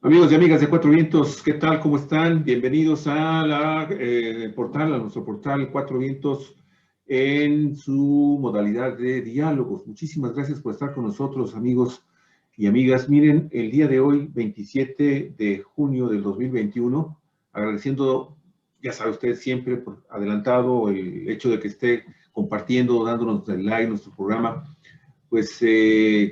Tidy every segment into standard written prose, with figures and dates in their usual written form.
Amigos y amigas de Cuatro Vientos, ¿qué tal? ¿Cómo están? Bienvenidos a a nuestro portal Cuatro Vientos en su modalidad de diálogos. Muchísimas gracias por estar con nosotros, amigos y amigas. Miren, el día de hoy, 27 de junio del 2021, agradeciendo, ya sabe usted, siempre por adelantado el hecho de que esté compartiendo, dándonos el like nuestro programa, pues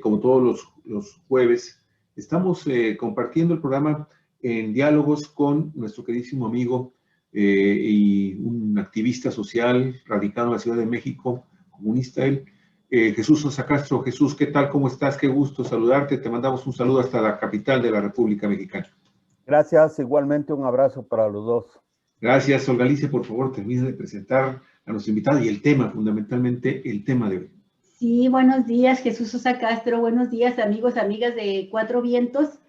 como todos los jueves, estamos compartiendo el programa en diálogos con nuestro queridísimo amigo y un activista social radicado en la Ciudad de México, comunista él, Jesús Sosa Castro. Jesús, ¿qué tal? ¿Cómo estás? Qué gusto saludarte. Te mandamos un saludo hasta la capital de la República Mexicana. Gracias, igualmente un abrazo para los dos. Gracias, Olga Alicia, por favor, termina de presentar a nuestro invitado y el tema, fundamentalmente el tema de hoy. Sí, buenos días, Jesús Sosa Castro. Buenos días, amigos, amigas de Cuatro Vientos.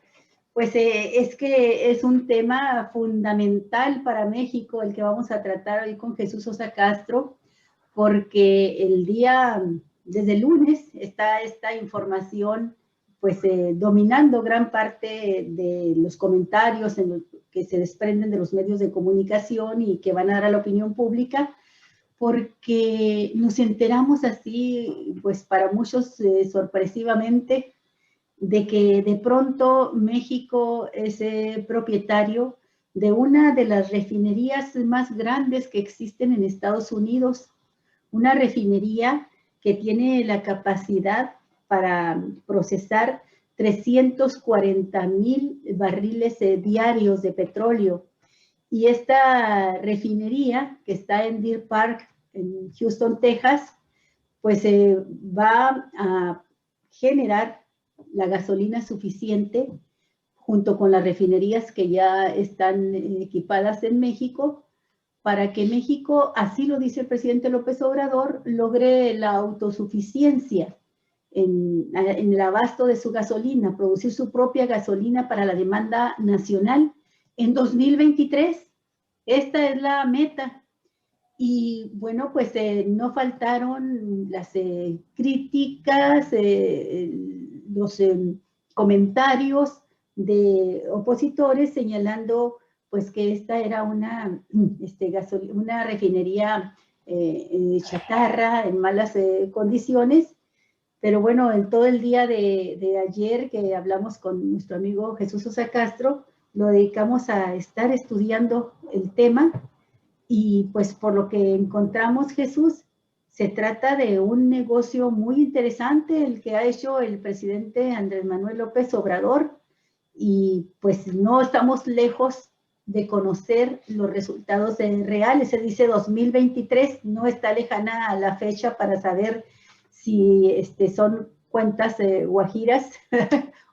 Pues es que es un tema fundamental para México el que vamos a tratar hoy con Jesús Sosa Castro, porque desde el lunes, está esta información pues dominando gran parte de los comentarios que se desprenden de los medios de comunicación y que van a dar a la opinión pública, porque nos enteramos así, pues para muchos sorpresivamente, de que de pronto México es propietario de una de las refinerías más grandes que existen en Estados Unidos, una refinería que tiene la capacidad para procesar 340,000 barriles diarios de petróleo. Y esta refinería, que está en Deer Park, en Houston, Texas, pues va a generar la gasolina suficiente junto con las refinerías que ya están equipadas en México, para que México, así lo dice el presidente López Obrador, logre la autosuficiencia en el abasto de su gasolina, producir su propia gasolina para la demanda nacional en 2023. Esta es la meta. Y bueno, pues no faltaron las críticas, los comentarios de opositores señalando pues que esta era una refinería chatarra, en malas condiciones. Pero bueno, en todo el día de ayer que hablamos con nuestro amigo Jesús Sosa Castro, lo dedicamos a estar estudiando el tema. Y pues por lo que encontramos, Jesús, se trata de un negocio muy interesante el que ha hecho el presidente Andrés Manuel López Obrador, y pues no estamos lejos de conocer los resultados reales. Se dice 2023, no está lejana a la fecha para saber si son cuentas guajiras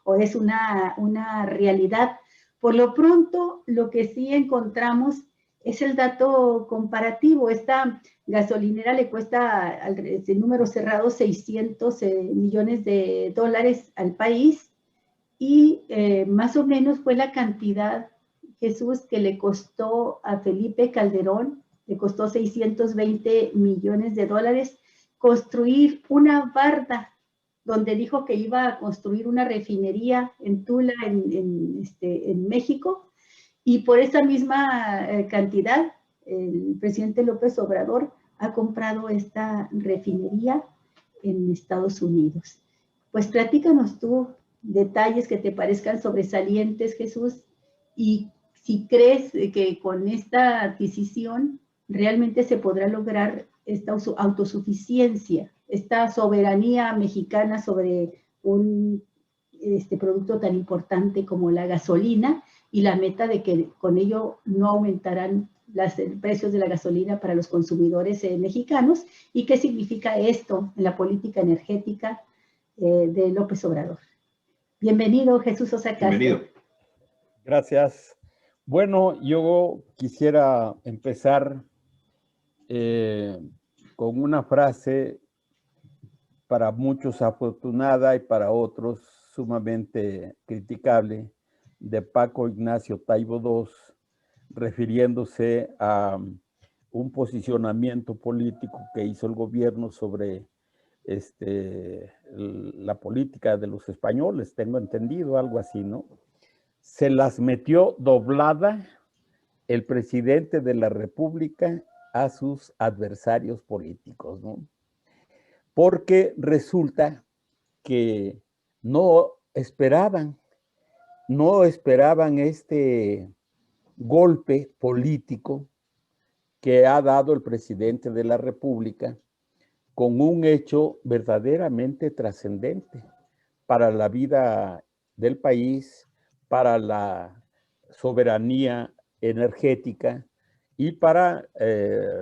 o es una realidad. Por lo pronto, lo que sí encontramos es el dato comparativo. Esta gasolinera le cuesta, en números cerrados, 600 millones de dólares al país, y más o menos fue la cantidad, Jesús, que le costó a Felipe Calderón, le costó 620 millones de dólares construir una barda donde dijo que iba a construir una refinería en Tula, en México. Y por esa misma cantidad, el presidente López Obrador ha comprado esta refinería en Estados Unidos. Pues platícanos tú detalles que te parezcan sobresalientes, Jesús, y si crees que con esta adquisición realmente se podrá lograr esta autosuficiencia, esta soberanía mexicana sobre un producto tan importante como la gasolina, y la meta de que con ello no aumentarán los precios de la gasolina para los consumidores mexicanos. ¿Y qué significa esto en la política energética de López Obrador? Bienvenido, Jesús Sosa Castro. Bienvenido. Gracias. Bueno, yo quisiera empezar con una frase para muchos afortunada y para otros sumamente criticable, de Paco Ignacio Taibo II, refiriéndose a un posicionamiento político que hizo el gobierno sobre la política de los españoles, tengo entendido, algo así, ¿no? se las metió doblada el presidente de la República a sus adversarios políticos, ¿no? Porque resulta que no esperaban este golpe político que ha dado el presidente de la República con un hecho verdaderamente trascendente para la vida del país, para la soberanía energética y para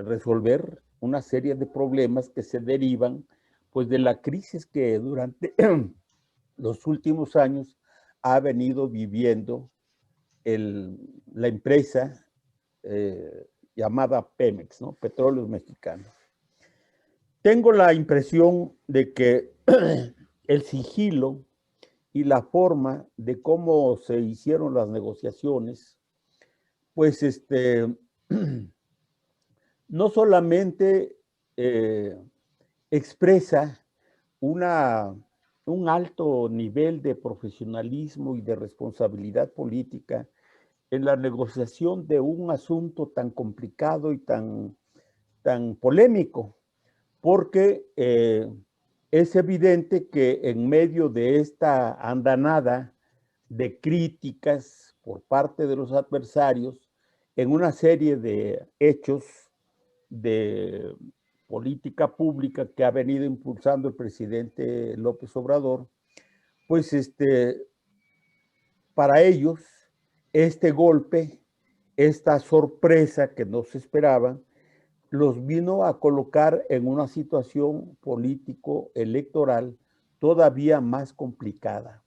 resolver una serie de problemas que se derivan pues de la crisis que durante los últimos años ha venido viviendo la empresa llamada Pemex, ¿no? Petróleos Mexicanos. Tengo la impresión de que el sigilo y la forma de cómo se hicieron las negociaciones, pues no solamente expresa un alto nivel de profesionalismo y de responsabilidad política en la negociación de un asunto tan complicado y tan polémico, porque es evidente que en medio de esta andanada de críticas por parte de los adversarios, en una serie de hechos de política pública que ha venido impulsando el presidente López Obrador, pues para ellos este golpe, esta sorpresa que no se esperaba, los vino a colocar en una situación político-electoral todavía más complicada.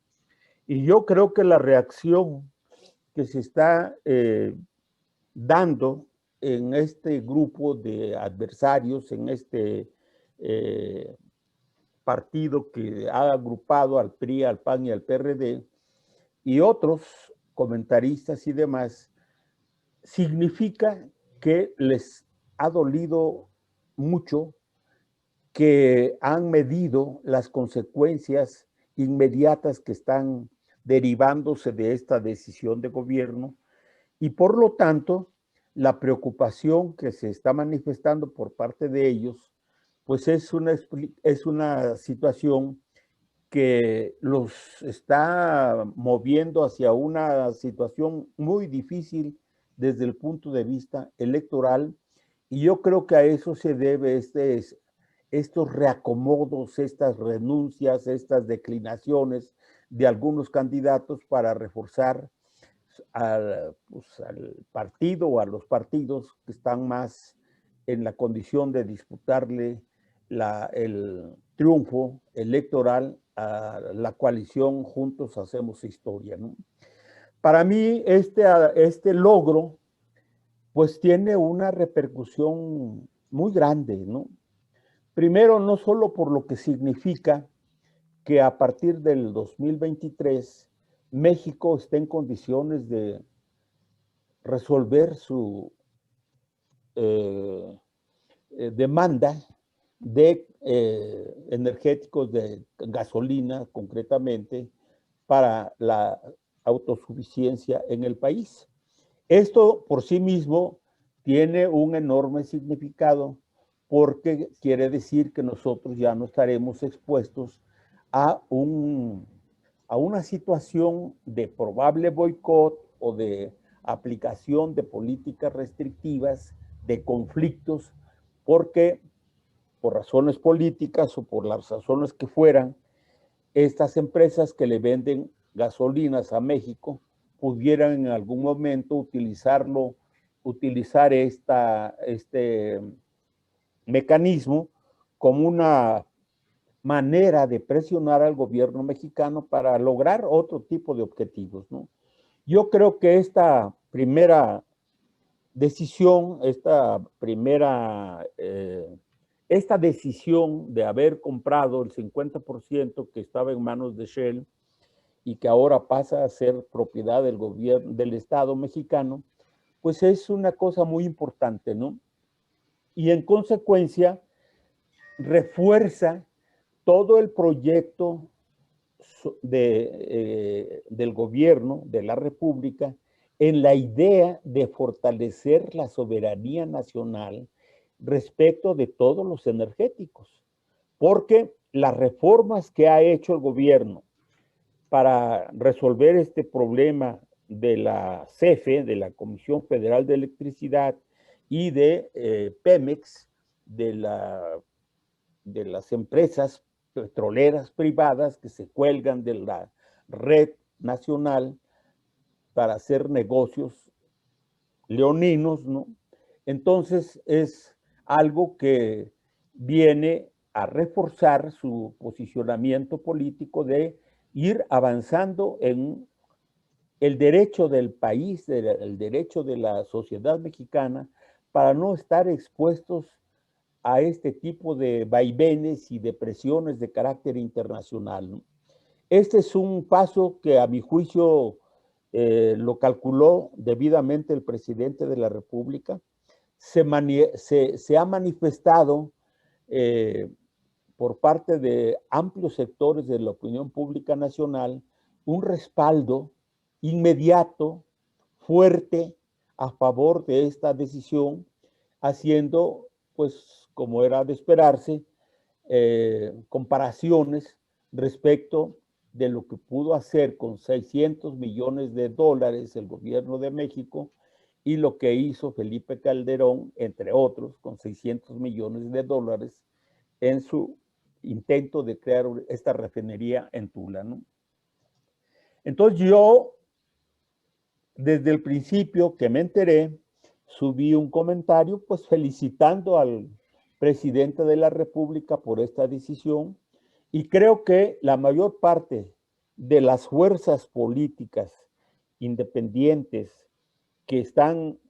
Y yo creo que la reacción que se está dando en este grupo de adversarios, en este partido que ha agrupado al PRI, al PAN y al PRD, y otros comentaristas y demás, significa que les ha dolido mucho, que han medido las consecuencias inmediatas que están derivándose de esta decisión de gobierno y por lo tanto la preocupación que se está manifestando por parte de ellos, pues es una situación que los está moviendo hacia una situación muy difícil desde el punto de vista electoral, y yo creo que a eso se debe estos reacomodos, estas renuncias, estas declinaciones de algunos candidatos para reforzar al partido o a los partidos que están más en la condición de disputarle el triunfo electoral a la coalición Juntos Hacemos Historia, ¿no? Para mí este logro pues tiene una repercusión muy grande, ¿no? Primero, no solo por lo que significa que a partir del 2023 México esté en condiciones de resolver su demanda de energéticos de gasolina, concretamente, para la autosuficiencia en el país. Esto por sí mismo tiene un enorme significado porque quiere decir que nosotros ya no estaremos expuestos a una situación de probable boicot o de aplicación de políticas restrictivas, de conflictos, porque por razones políticas o por las razones que fueran, estas empresas que le venden gasolinas a México pudieran en algún momento utilizar este mecanismo como una manera de presionar al gobierno mexicano para lograr otro tipo de objetivos, ¿no? Yo creo que esta primera decisión, esta decisión de haber comprado el 50% que estaba en manos de Shell y que ahora pasa a ser propiedad del gobierno, del Estado mexicano, pues es una cosa muy importante, ¿no? Y en consecuencia refuerza todo el proyecto del gobierno de la República en la idea de fortalecer la soberanía nacional respecto de todos los energéticos, porque las reformas que ha hecho el gobierno para resolver este problema de la CFE, de la Comisión Federal de Electricidad, y de Pemex, de las empresas petroleras privadas que se cuelgan de la red nacional para hacer negocios leoninos, ¿no? Entonces es algo que viene a reforzar su posicionamiento político de ir avanzando en el derecho del país, el derecho de la sociedad mexicana, para no estar expuestos a este tipo de vaivenes y de presiones de carácter internacional, ¿no? Este es un paso que a mi juicio lo calculó debidamente el presidente de la República. Se ha manifestado por parte de amplios sectores de la opinión pública nacional un respaldo inmediato, fuerte, a favor de esta decisión, haciendo, pues, como era de esperarse, comparaciones respecto de lo que pudo hacer con 600 millones de dólares el gobierno de México y lo que hizo Felipe Calderón, entre otros, con 600 millones de dólares en su intento de crear esta refinería en Tula, ¿no? Entonces yo, desde el principio que me enteré, subí un comentario pues felicitando al presidente de la República por esta decisión, y creo que la mayor parte de las fuerzas políticas independientes que están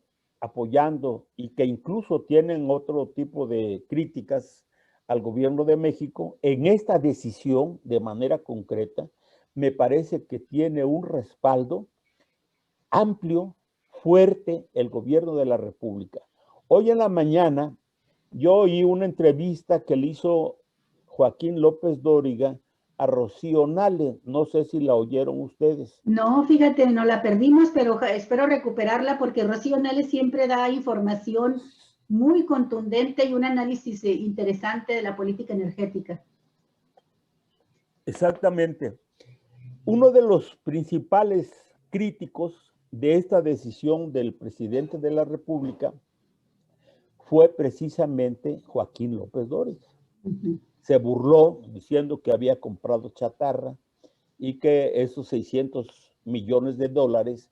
apoyando y que incluso tienen otro tipo de críticas al gobierno de México, en esta decisión de manera concreta, me parece que tiene un respaldo amplio, fuerte, el gobierno de la República. Hoy en la mañana yo oí una entrevista que le hizo Joaquín López Dóriga a Rocío Nale. No sé si la oyeron ustedes. No, fíjate, no la perdimos, pero espero recuperarla porque Rocío Nale siempre da información muy contundente y un análisis interesante de la política energética. Exactamente. Uno de los principales críticos de esta decisión del presidente de la República fue precisamente Joaquín López Dóriga. Se burló diciendo que había comprado chatarra y que esos 600 millones de dólares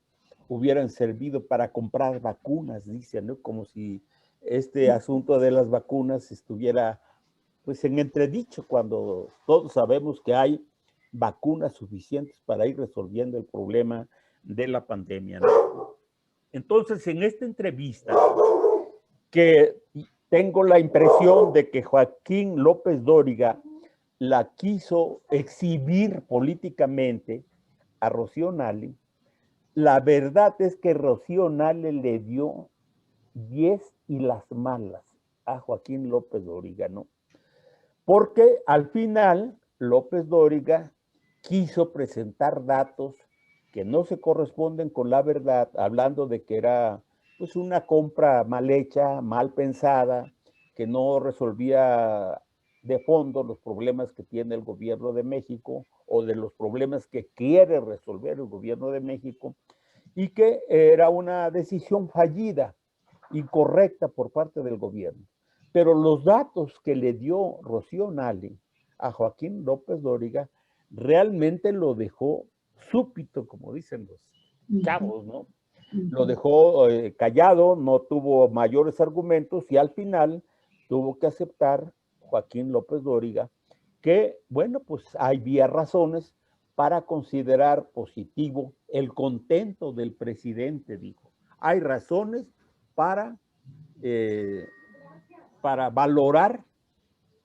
hubieran servido para comprar vacunas, dicen, ¿no? Como si este asunto de las vacunas estuviera pues en entredicho, cuando todos sabemos que hay vacunas suficientes para ir resolviendo el problema de la pandemia, ¿no? Entonces, en esta entrevista, que tengo la impresión de que Joaquín López Dóriga la quiso exhibir políticamente a Rocío Nale, la verdad es que Rocío Nale le dio 10 y las malas a Joaquín López Dóriga, ¿no? Porque al final López Dóriga quiso presentar datos que no se corresponden con la verdad, hablando de que era pues una compra mal hecha, mal pensada, que no resolvía de fondo los problemas que tiene el gobierno de México o de los problemas que quiere resolver el gobierno de México, y que era una decisión fallida, incorrecta por parte del gobierno. Pero los datos que le dio Rocío Nale a Joaquín López Dóriga realmente lo dejó súbito, como dicen los chavos, ¿no? Lo dejó callado, no tuvo mayores argumentos y al final tuvo que aceptar Joaquín López Dóriga que, bueno, pues había razones para considerar positivo el contento del presidente, dijo. Hay razones para valorar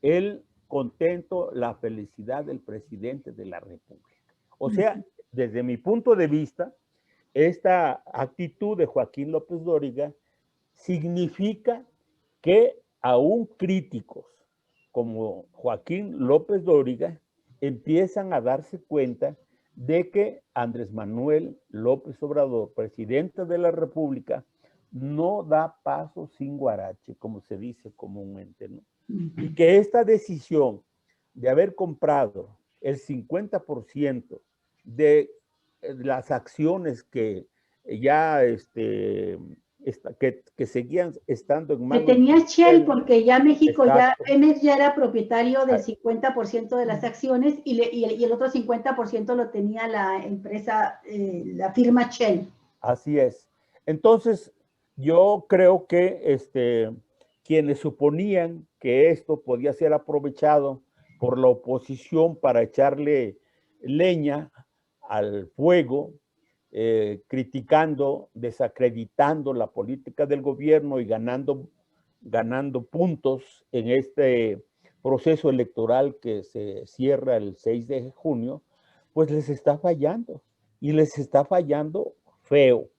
el contento, la felicidad del presidente de la República. O sea, desde mi punto de vista, esta actitud de Joaquín López Dóriga significa que aún críticos como Joaquín López Dóriga empiezan a darse cuenta de que Andrés Manuel López Obrador, presidente de la República, no da paso sin guarache, como se dice comúnmente, ¿no? Y que esta decisión de haber comprado el 50% de las acciones que ya que seguían estando en Que manos tenía de Shell, Shell. porque ya México, ya Exacto. Pemex ya era propietario del 50% de las acciones y el otro 50% lo tenía la empresa, la firma Shell. Así es. Entonces, yo creo que quienes suponían que esto podía ser aprovechado por la oposición para echarle leña al fuego, criticando, desacreditando la política del gobierno y ganando puntos en este proceso electoral que se cierra el 6 de junio, pues les está fallando y les está fallando feo.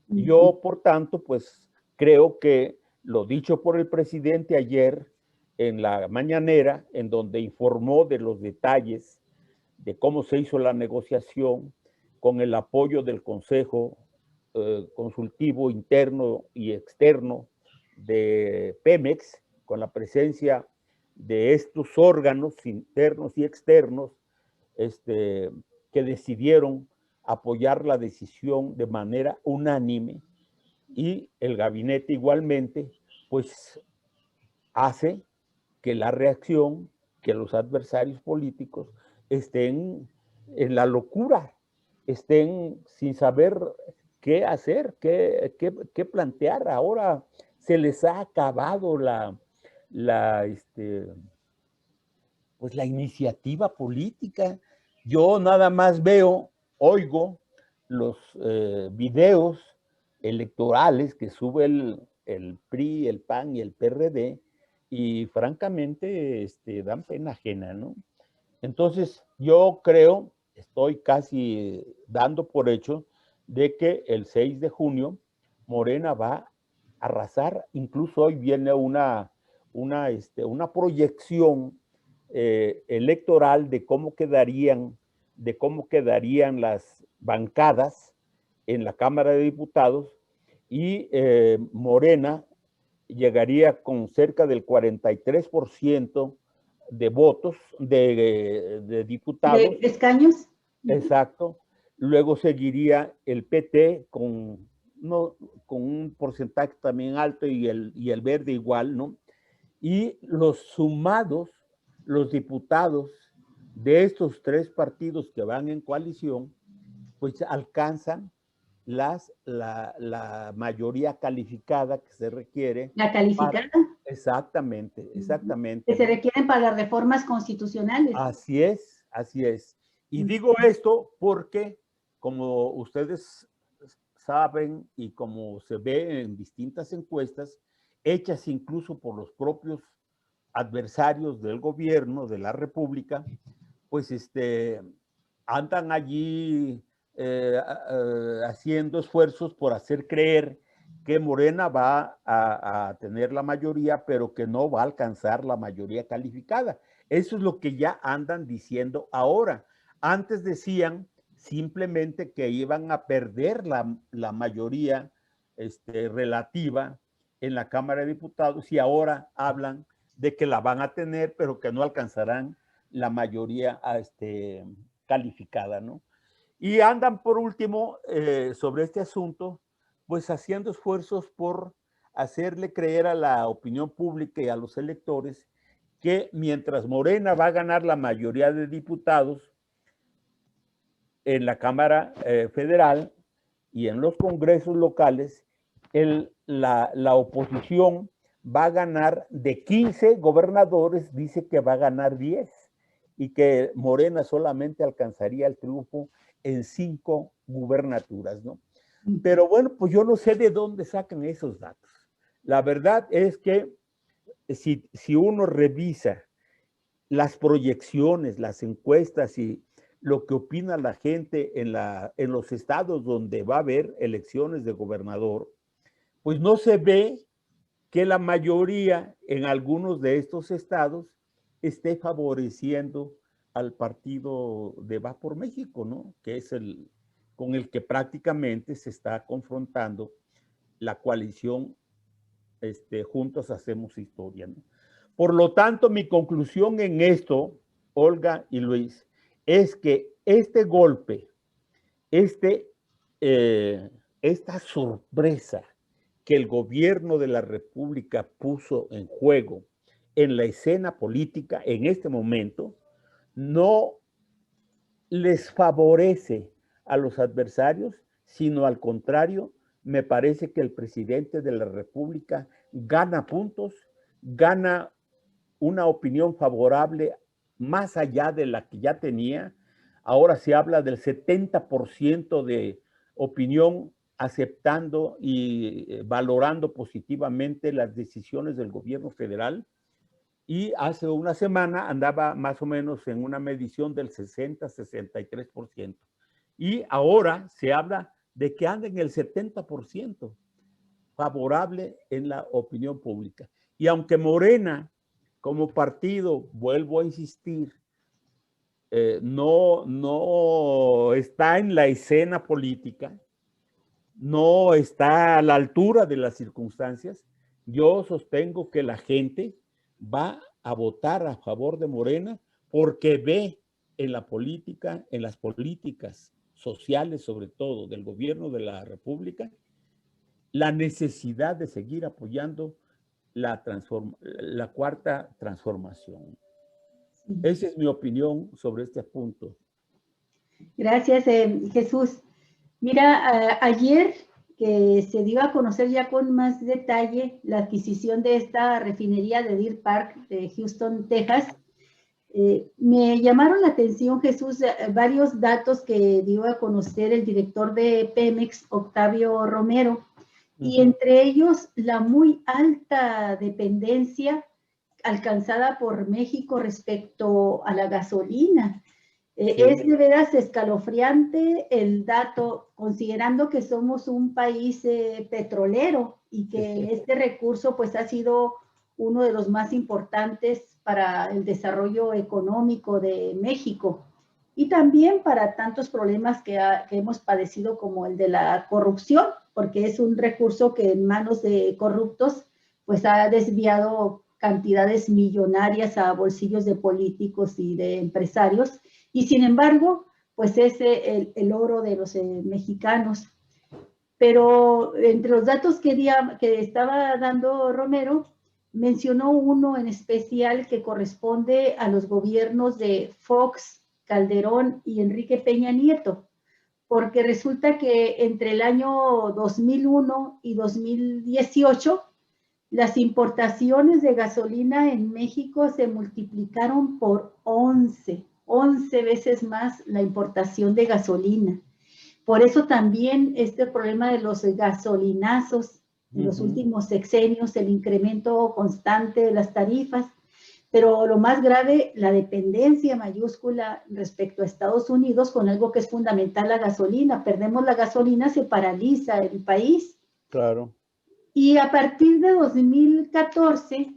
Yo, por tanto, pues creo que lo dicho por el presidente ayer en la mañanera, en donde informó de los detalles de cómo se hizo la negociación con el apoyo del Consejo Consultivo Interno y Externo de Pemex, con la presencia de estos órganos internos y externos, que decidieron apoyar la decisión de manera unánime, y el gabinete igualmente, pues hace que la reacción, que los adversarios políticos estén en la locura, estén sin saber qué hacer, qué plantear. Ahora se les ha acabado pues la iniciativa política. Yo nada más veo, oigo los videos electorales que sube el PRI, el PAN y el PRD, y francamente dan pena ajena, ¿no? Entonces, yo creo, estoy casi dando por hecho, de que el 6 de junio Morena va a arrasar. Incluso hoy viene una proyección electoral de cómo quedarían las bancadas en la Cámara de Diputados, y Morena llegaría con cerca del 43% de votos de diputados. ¿De escaños? Exacto. Luego seguiría el PT no, con un porcentaje también alto, y el Verde igual, ¿no? Y los sumados, los diputados de estos tres partidos que van en coalición, pues alcanzan la mayoría calificada que se requiere. ¿La calificada? Exactamente. Que se ¿no? requieren para las reformas constitucionales. Así es. Y digo esto porque, como ustedes saben y como se ve en distintas encuestas, hechas incluso por los propios adversarios del gobierno de la República, pues andan allí haciendo esfuerzos por hacer creer que Morena va a tener la mayoría, pero que no va a alcanzar la mayoría calificada. Eso es lo que ya andan diciendo ahora. Antes decían simplemente que iban a perder la mayoría relativa en la Cámara de Diputados, y ahora hablan de que la van a tener, pero que no alcanzarán la mayoría calificada, ¿no? Y andan, por último, sobre este asunto, pues haciendo esfuerzos por hacerle creer a la opinión pública y a los electores que mientras Morena va a ganar la mayoría de diputados en la Cámara Federal y en los congresos locales, la oposición va a ganar de 15 gobernadores, dice que va a ganar 10, y que Morena solamente alcanzaría el triunfo en 5 gubernaturas, ¿no? Pero bueno, pues yo no sé de dónde sacan esos datos. La verdad es que si uno revisa las proyecciones, las encuestas y lo que opina la gente en los estados donde va a haber elecciones de gobernador, pues no se ve que la mayoría en algunos de estos estados esté favoreciendo al partido de Va por México, ¿no? Que es el con el que prácticamente se está confrontando la coalición Juntos Hacemos Historia, ¿no? Por lo tanto, mi conclusión en esto, Olga y Luis, es que este golpe, esta sorpresa que el gobierno de la República puso en juego en la escena política en este momento, no les favorece a los adversarios, sino al contrario, me parece que el presidente de la República gana puntos, gana una opinión favorable más allá de la que ya tenía. Ahora se habla del 70% de opinión aceptando y valorando positivamente las decisiones del gobierno federal. Y hace una semana andaba más o menos en una medición del 60-63%. Y ahora se habla de que anda en el 70% favorable en la opinión pública. Y aunque Morena, como partido, vuelvo a insistir, no está en la escena política, no está a la altura de las circunstancias, yo sostengo que la gente va a votar a favor de Morena porque ve en la política, en las políticas sociales, sobre todo del gobierno de la República, la necesidad de seguir apoyando la cuarta transformación. Esa es mi opinión sobre este punto. Gracias, Jesús. Mira, ayer que se dio a conocer ya con más detalle la adquisición de esta refinería de Deer Park de Houston, Texas, me llamaron la atención, Jesús, varios datos que dio a conocer el director de Pemex, Octavio Romero, y entre ellos la muy alta dependencia alcanzada por México respecto a la gasolina. Sí. Es de veras escalofriante el dato, considerando que somos un país petrolero y que este recurso pues ha sido uno de los más importantes para el desarrollo económico de México y también para tantos problemas que hemos padecido como el de la corrupción, porque es un recurso que en manos de corruptos pues ha desviado cantidades millonarias a bolsillos de políticos y de empresarios, y sin embargo, pues es el oro de los mexicanos. Pero entre los datos que estaba dando Romero, mencionó uno en especial que corresponde a los gobiernos de Fox, Calderón y Enrique Peña Nieto, porque resulta que entre el año 2001 y 2018, las importaciones de gasolina en México se multiplicaron por 11 veces más la importación de gasolina. Por eso también este problema de los gasolinazos en los últimos sexenios, el incremento constante de las tarifas, pero lo más grave, la dependencia mayúscula respecto a Estados Unidos con algo que es fundamental, la gasolina. Perdemos la gasolina, se paraliza el país. Claro. Y a partir de 2014,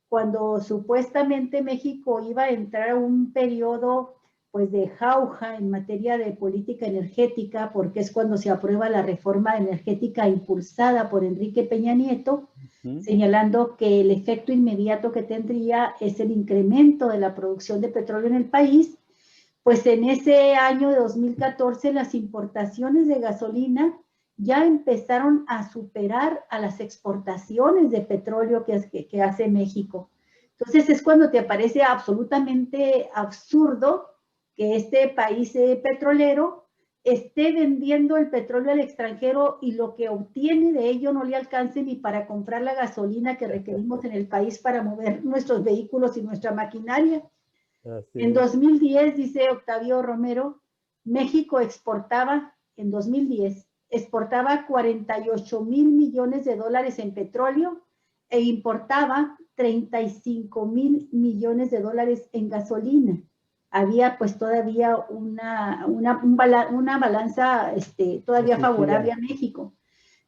cuando supuestamente México iba a entrar a un periodo pues de jauja en materia de política energética, porque es cuando se aprueba la reforma energética impulsada por Enrique Peña Nieto, señalando que el efecto inmediato que tendría es el incremento de la producción de petróleo en el país, pues en ese año de 2014 las importaciones de gasolina ya empezaron a superar a las exportaciones de petróleo que hace México. Entonces es cuando te parece absolutamente absurdo que este país petrolero esté vendiendo el petróleo al extranjero y lo que obtiene de ello no le alcance ni para comprar la gasolina que requerimos en el país para mover nuestros vehículos y nuestra maquinaria. En 2010, dice Octavio Romero, México exportaba, en 2010, exportaba 48,000 millones de dólares en petróleo e importaba 35,000 millones de dólares en gasolina. Había pues todavía una balanza todavía favorable a México.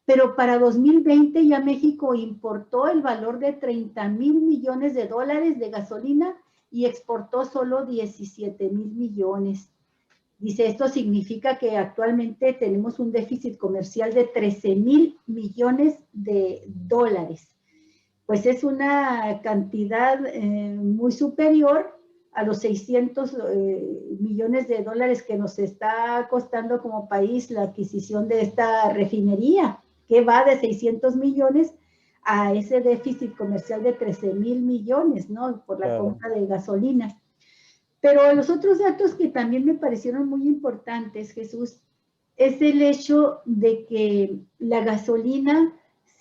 Pero para 2020 ya México importó el valor de 30,000 millones de dólares de gasolina y exportó solo 17,000 millones. Dice, esto significa que actualmente tenemos un déficit comercial de 13,000 millones de dólares. Pues es una cantidad muy superior a los 600 millones de dólares que nos está costando como país la adquisición de esta refinería, que va de 600 millones a ese déficit comercial de 13,000 millones, ¿no? Por la compra de gasolina. Pero los otros datos que también me parecieron muy importantes, Jesús, es el hecho de que la gasolina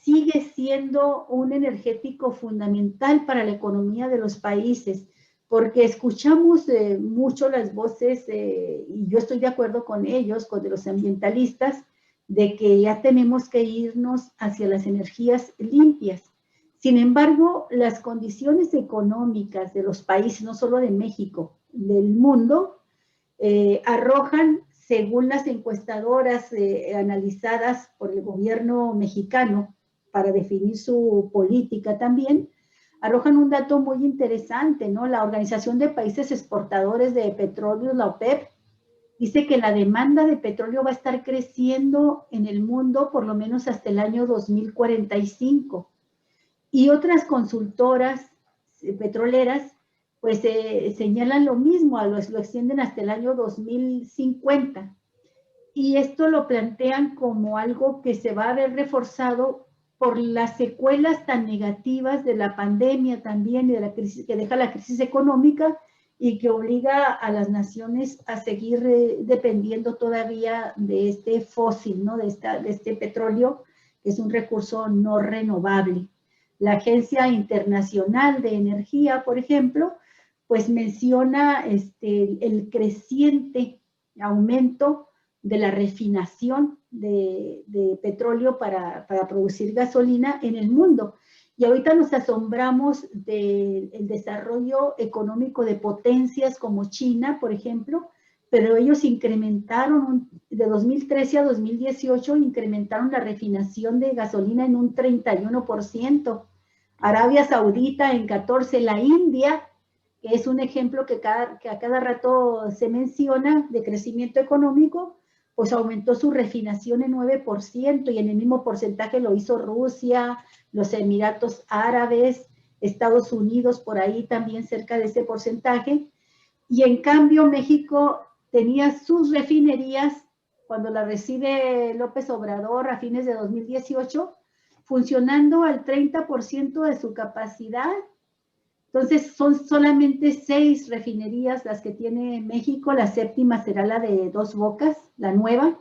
sigue siendo un energético fundamental para la economía de los países, porque escuchamos mucho las voces, y yo estoy de acuerdo con ellos, con los ambientalistas, de que ya tenemos que irnos hacia las energías limpias. Sin embargo, las condiciones económicas de los países, no solo de México, del mundo, arrojan, según las encuestadoras analizadas por el gobierno mexicano para definir su política también, arrojan un dato muy interesante, ¿no? La Organización de Países Exportadores de Petróleo, la OPEP, dice que la demanda de petróleo va a estar creciendo en el mundo por lo menos hasta el año 2045. Y otras consultoras petroleras pues señalan lo mismo, lo extienden hasta el año 2050. Y esto lo plantean como algo que se va a ver reforzado por las secuelas tan negativas de la pandemia también y de la crisis que deja la crisis económica y que obliga a las naciones a seguir dependiendo todavía de este fósil, ¿no? de este petróleo, que es un recurso no renovable. La Agencia Internacional de Energía, por ejemplo, pues menciona el creciente aumento de la refinación de petróleo para producir gasolina en el mundo. Y ahorita nos asombramos del desarrollo económico de potencias como China, por ejemplo, pero ellos incrementaron, de 2013 a 2018, incrementaron la refinación de gasolina en un 31%. Arabia Saudita en 14%, la India, que es un ejemplo que a cada rato se menciona de crecimiento económico, pues aumentó su refinación en 9%, y en el mismo porcentaje lo hizo Rusia, los Emiratos Árabes, Estados Unidos, por ahí también cerca de ese porcentaje. Y en cambio México tenía sus refinerías, cuando la recibe López Obrador a fines de 2018, funcionando al 30% de su capacidad. Entonces son solamente 6 refinerías las que tiene México, la séptima será la de Dos Bocas, la nueva,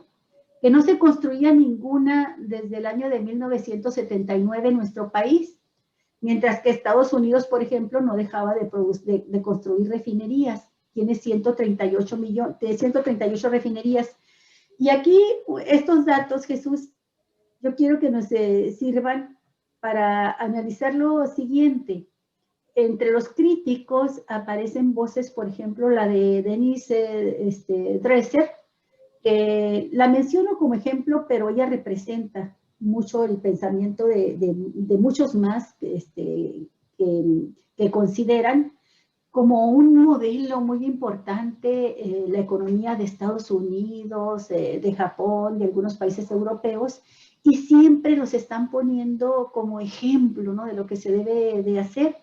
que no se construía ninguna desde el año de 1979 en nuestro país, mientras que Estados Unidos, por ejemplo, no dejaba de construir refinerías, tiene 138 refinerías. Y aquí estos datos, Jesús, yo quiero que nos sirvan para analizar lo siguiente. Entre los críticos aparecen voces, por ejemplo, la de Denise Dresser, que la menciono como ejemplo, pero ella representa mucho el pensamiento de muchos más que consideran como un modelo muy importante la economía de Estados Unidos, de Japón, de algunos países europeos, y siempre los están poniendo como ejemplo, ¿no? de lo que se debe de hacer.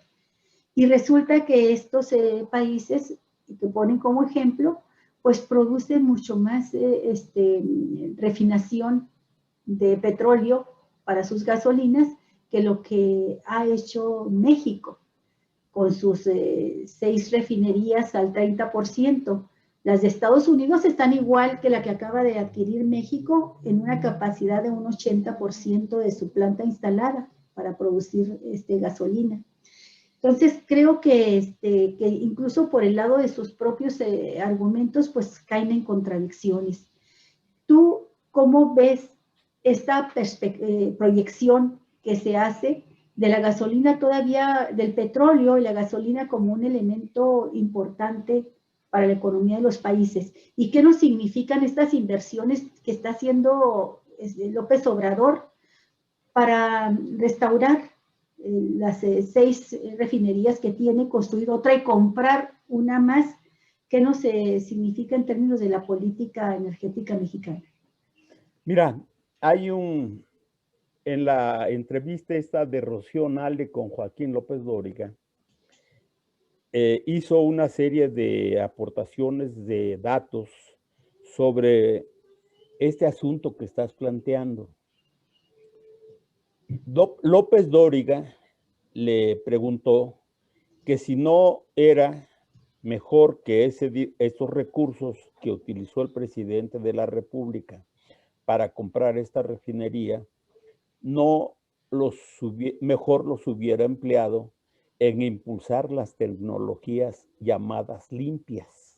Y resulta que estos países que ponen como ejemplo, pues producen mucho más refinación de petróleo para sus gasolinas que lo que ha hecho México, con sus 6 refinerías al 30%. Las de Estados Unidos están igual que la que acaba de adquirir México, en una capacidad de un 80% de su planta instalada para producir gasolina. Entonces, creo que incluso por el lado de sus propios argumentos, pues caen en contradicciones. ¿Tú cómo ves esta proyección que se hace de la gasolina todavía, del petróleo y la gasolina como un elemento importante para la economía de los países? ¿Y qué nos significan estas inversiones que está haciendo López Obrador para restaurar las 6 refinerías que tiene, construir otra y comprar una más. ¿Qué nos significa en términos de la política energética mexicana? Mira, hay en la entrevista esta de Rocío Nale con Joaquín López Dóriga, hizo una serie de aportaciones de datos sobre este asunto que estás planteando. López Dóriga le preguntó que si no era mejor que estos recursos que utilizó el presidente de la República para comprar esta refinería, mejor los hubiera empleado en impulsar las tecnologías llamadas limpias.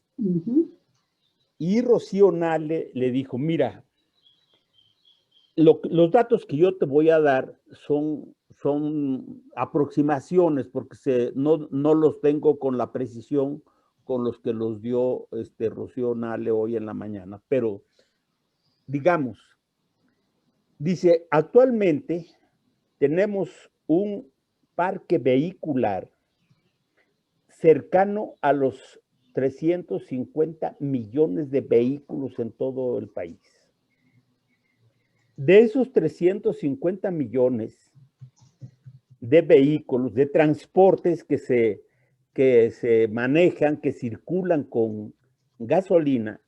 Y Rocío Nale le dijo, mira, los datos que yo te voy a dar son aproximaciones, porque no los tengo con la precisión con los que los dio Rocío Nale hoy en la mañana, pero digamos, dice, actualmente tenemos un parque vehicular cercano a los 350 millones de vehículos en todo el país. De esos 350 millones de vehículos, de transportes que se manejan, que circulan con gasolina,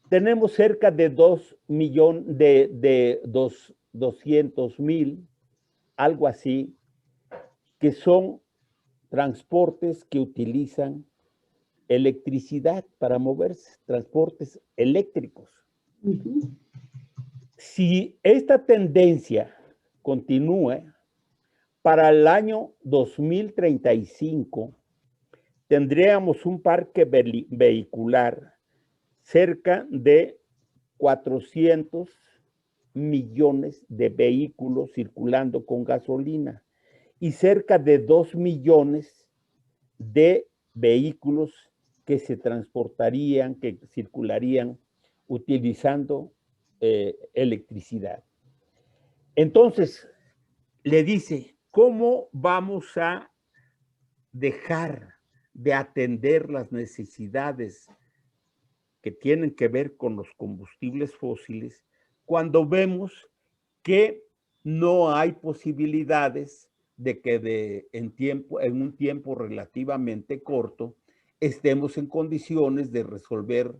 tenemos cerca de 200,000, algo así, que son transportes que utilizan electricidad para moverse, transportes eléctricos. Si esta tendencia continúa, para el año 2035 tendríamos un parque vehicular cerca de 400 millones de vehículos circulando con gasolina y cerca de 2 millones de vehículos que se transportarían, que circularían utilizando electricidad. Entonces, le dice, ¿cómo vamos a dejar de atender las necesidades que tienen que ver con los combustibles fósiles cuando vemos que no hay posibilidades de que en un tiempo relativamente corto estemos en condiciones de resolver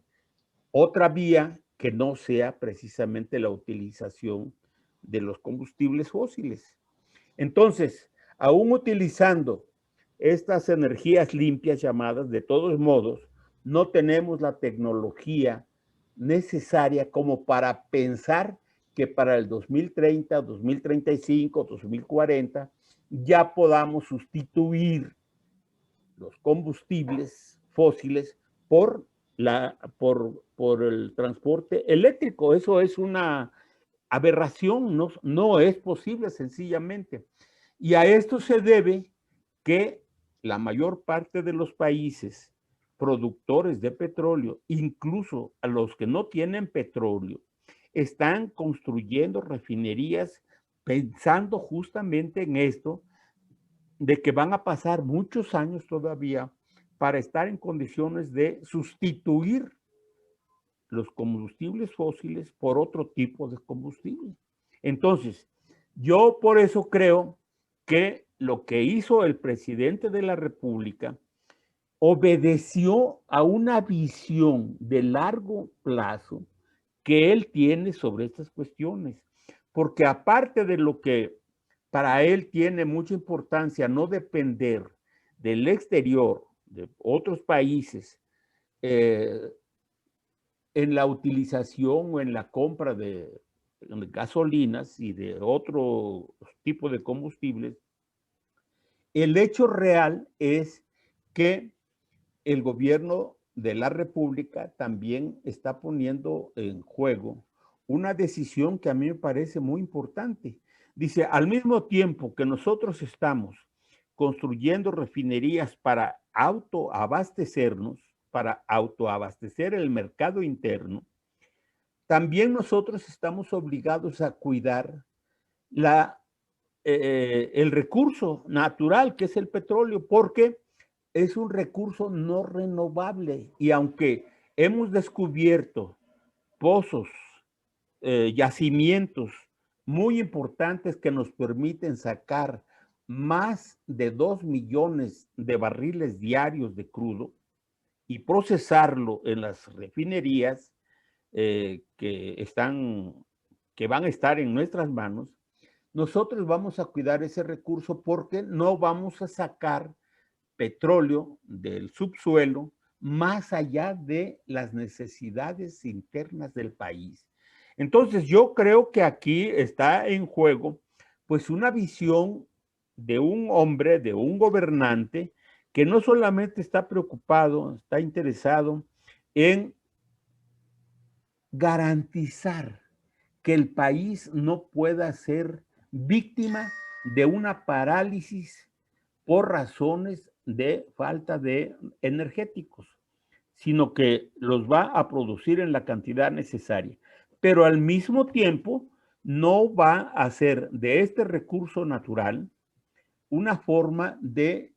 otra vía que no sea precisamente la utilización de los combustibles fósiles? Entonces, aún utilizando estas energías limpias llamadas, de todos modos, no tenemos la tecnología necesaria como para pensar que para el 2030, 2035, 2040 ya podamos sustituir los combustibles fósiles por el transporte eléctrico. Eso es una aberración, no es posible sencillamente. Y a esto se debe que la mayor parte de los países productores de petróleo, incluso a los que no tienen petróleo, están construyendo refinerías pensando justamente en esto, de que van a pasar muchos años todavía para estar en condiciones de sustituir los combustibles fósiles por otro tipo de combustible. Entonces, yo por eso creo que lo que hizo el presidente de la República obedeció a una visión de largo plazo que él tiene sobre estas cuestiones, porque aparte de lo que para él tiene mucha importancia no depender del exterior, de otros países, en la utilización o en la compra de gasolinas y de otro tipo de combustibles, el hecho real es que el gobierno de la República también está poniendo en juego una decisión que a mí me parece muy importante. Dice, al mismo tiempo que nosotros estamos construyendo refinerías para autoabastecernos, para autoabastecer el mercado interno, también nosotros estamos obligados a cuidar el recurso natural que es el petróleo, porque es un recurso no renovable. Y aunque hemos descubierto pozos, yacimientos muy importantes que nos permiten sacar más de 2 millones de barriles diarios de crudo y procesarlo en las refinerías que van a estar en nuestras manos, nosotros vamos a cuidar ese recurso porque no vamos a sacar petróleo del subsuelo más allá de las necesidades internas del país. Entonces, yo creo que aquí está en juego, pues, una visión de un hombre, de un gobernante, que no solamente está preocupado, está interesado en garantizar que el país no pueda ser víctima de una parálisis por razones de falta de energéticos, sino que los va a producir en la cantidad necesaria. Pero al mismo tiempo no va a hacer de este recurso natural una forma de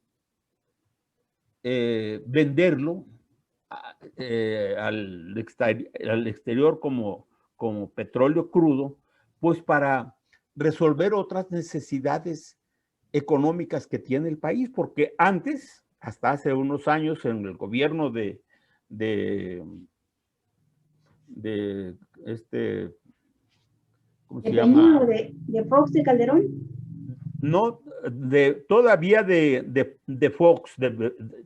venderlo al exterior como petróleo crudo, pues para resolver otras necesidades económicas que tiene el país, porque antes, hasta hace unos años, en el gobierno de este, ¿cómo se llama? De Fox de Calderón. No, todavía de Fox,